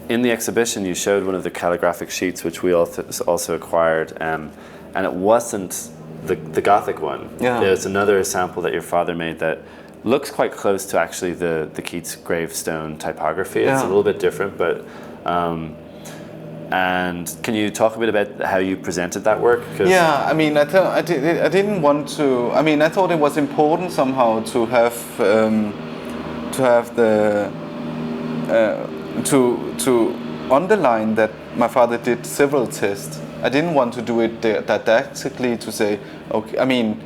in the exhibition you showed one of the calligraphic sheets, which we also acquired, and it wasn't the Gothic one. Yeah. There's another sample that your father made that looks quite close to actually the Keats gravestone typography. It's a little bit different, but and can you talk a bit about how you presented that work? Yeah, I mean, I didn't want to. I mean, I thought it was important somehow to have the to underline that my father did several tests. I didn't want to do it didactically to say, okay. I mean,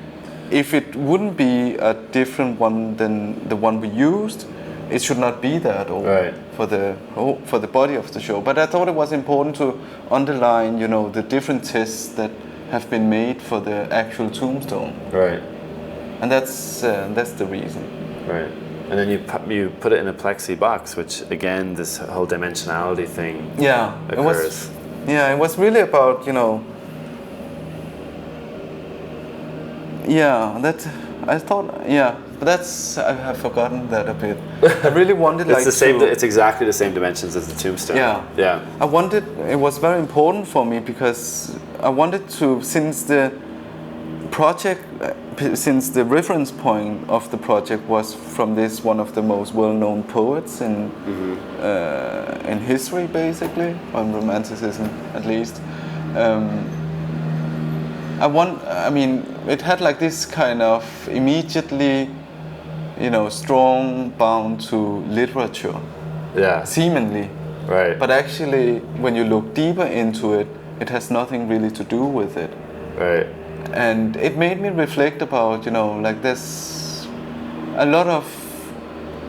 if it wouldn't be a different one than the one we used, it should not be there at all. Right. for the body of the show. But I thought it was important to underline, the different tests that have been made for the actual tombstone. Right. And that's the reason. Right. And then you put it in a plexi box, which again, this whole dimensionality thing occurs. It was really about, but I have forgotten that a bit. I really wanted it's exactly the same dimensions as the tombstone. Yeah. It was very important for me, because I wanted to, since the reference point of the project was from this one of the most well-known poets in history, basically, on Romanticism at least. It had like this kind of immediately, strong bound to literature. Yeah. Seemingly. Right. But actually, when you look deeper into it, it has nothing really to do with it. Right. And it made me reflect about, there's a lot of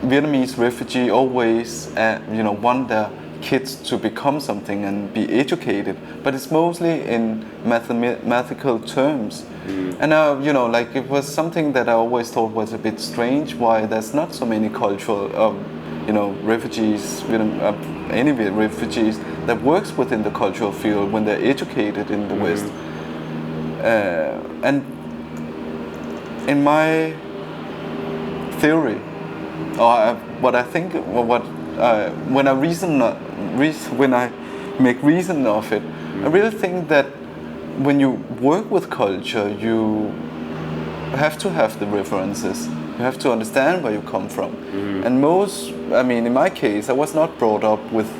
Vietnamese refugees always, want their kids to become something and be educated, but it's mostly in mathematical terms. And now, it was something that I always thought was a bit strange, why there's not so many cultural, refugees, any refugees that works within the cultural field when they're educated in the West. And in my theory, or what I think, when I make reason of it, I really think that when you work with culture, you have to have the references. You have to understand where you come from. And in my case, I was not brought up with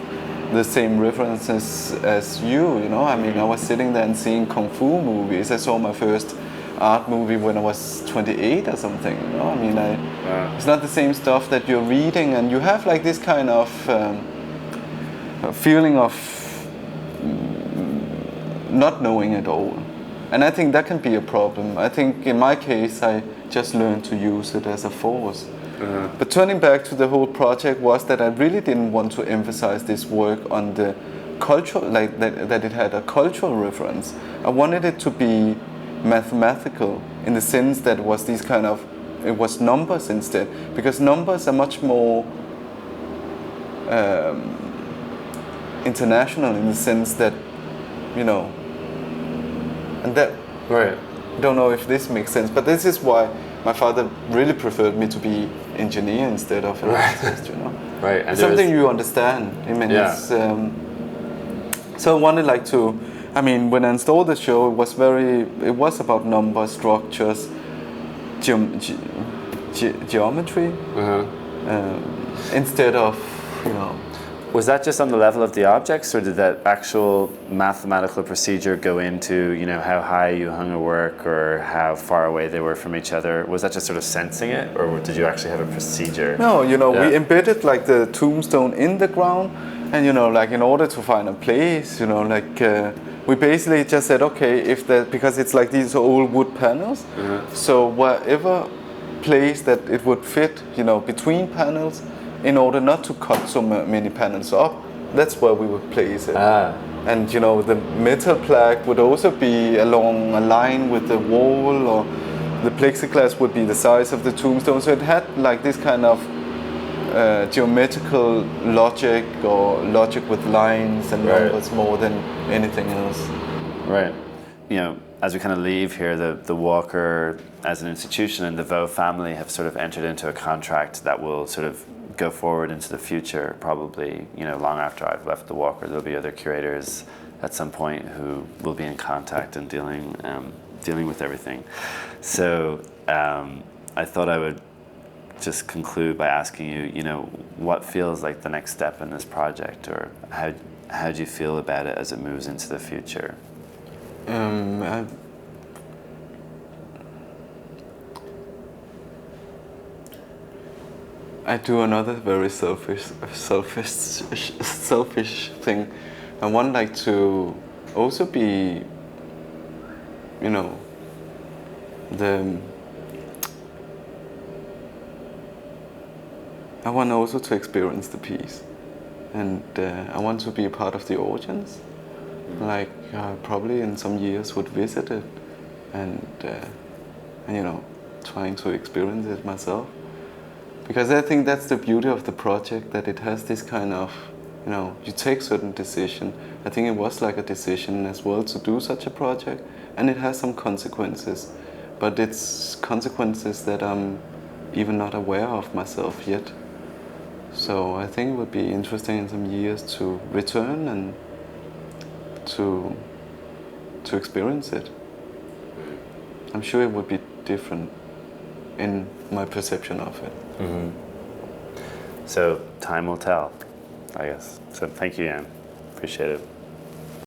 the same references as you. I was sitting there and seeing Kung Fu movies. I saw my first art movie when I was 28 or something. It's not the same stuff that you're reading, and you have like this kind of feeling of not knowing it all. And I think that can be a problem. I think in my case, I just learned to use it as a force. But turning back to the whole project was that I really didn't want to emphasize this work on the cultural, like that it had a cultural reference. I wanted it to be mathematical in the sense that it was numbers instead, because numbers are much more international in the sense that, and that, right. I don't know if this makes sense, but this is why my father really preferred me to be engineer instead of an artist, Right. And it's something you understand. It's, so I wanted when I installed the show, it was about numbers, structures, geometry, instead of, Was that just on the level of the objects, or did that actual mathematical procedure go into, how high you hung a work or how far away they were from each other? Was that just sort of sensing it, or did you actually have a procedure? No, we embedded like the tombstone in the ground, and in order to find a place, we basically just said, okay, because it's like these old wood panels, so wherever place that it would fit, between panels, in order not to cut so many panels up, that's where we would place it. And the metal plaque would also be along a line with the wall, or the plexiglass would be the size of the tombstone. So it had like this kind of geometrical logic, or logic with lines and numbers more than anything else. Right. As we kind of leave here, the Walker as an institution and the Vo family have sort of entered into a contract that will sort of go forward into the future, probably, long after I've left the Walker. There'll be other curators at some point who will be in contact and dealing with everything. So I thought I would just conclude by asking you, what feels like the next step in this project, or how do you feel about it as it moves into the future? I do another very selfish thing. I want to also be, I want also to experience the piece, and I want to be a part of the audience. Probably in some years would visit it, and trying to experience it myself. Because I think that's the beauty of the project, that it has this kind of, you take certain decision. I think it was like a decision as well to do such a project, and it has some consequences, but it's consequences that I'm even not aware of myself yet. So I think it would be interesting in some years to return and to experience it. I'm sure it would be different in my perception of it. So time will tell, I guess. So thank you, Jan. Appreciate it.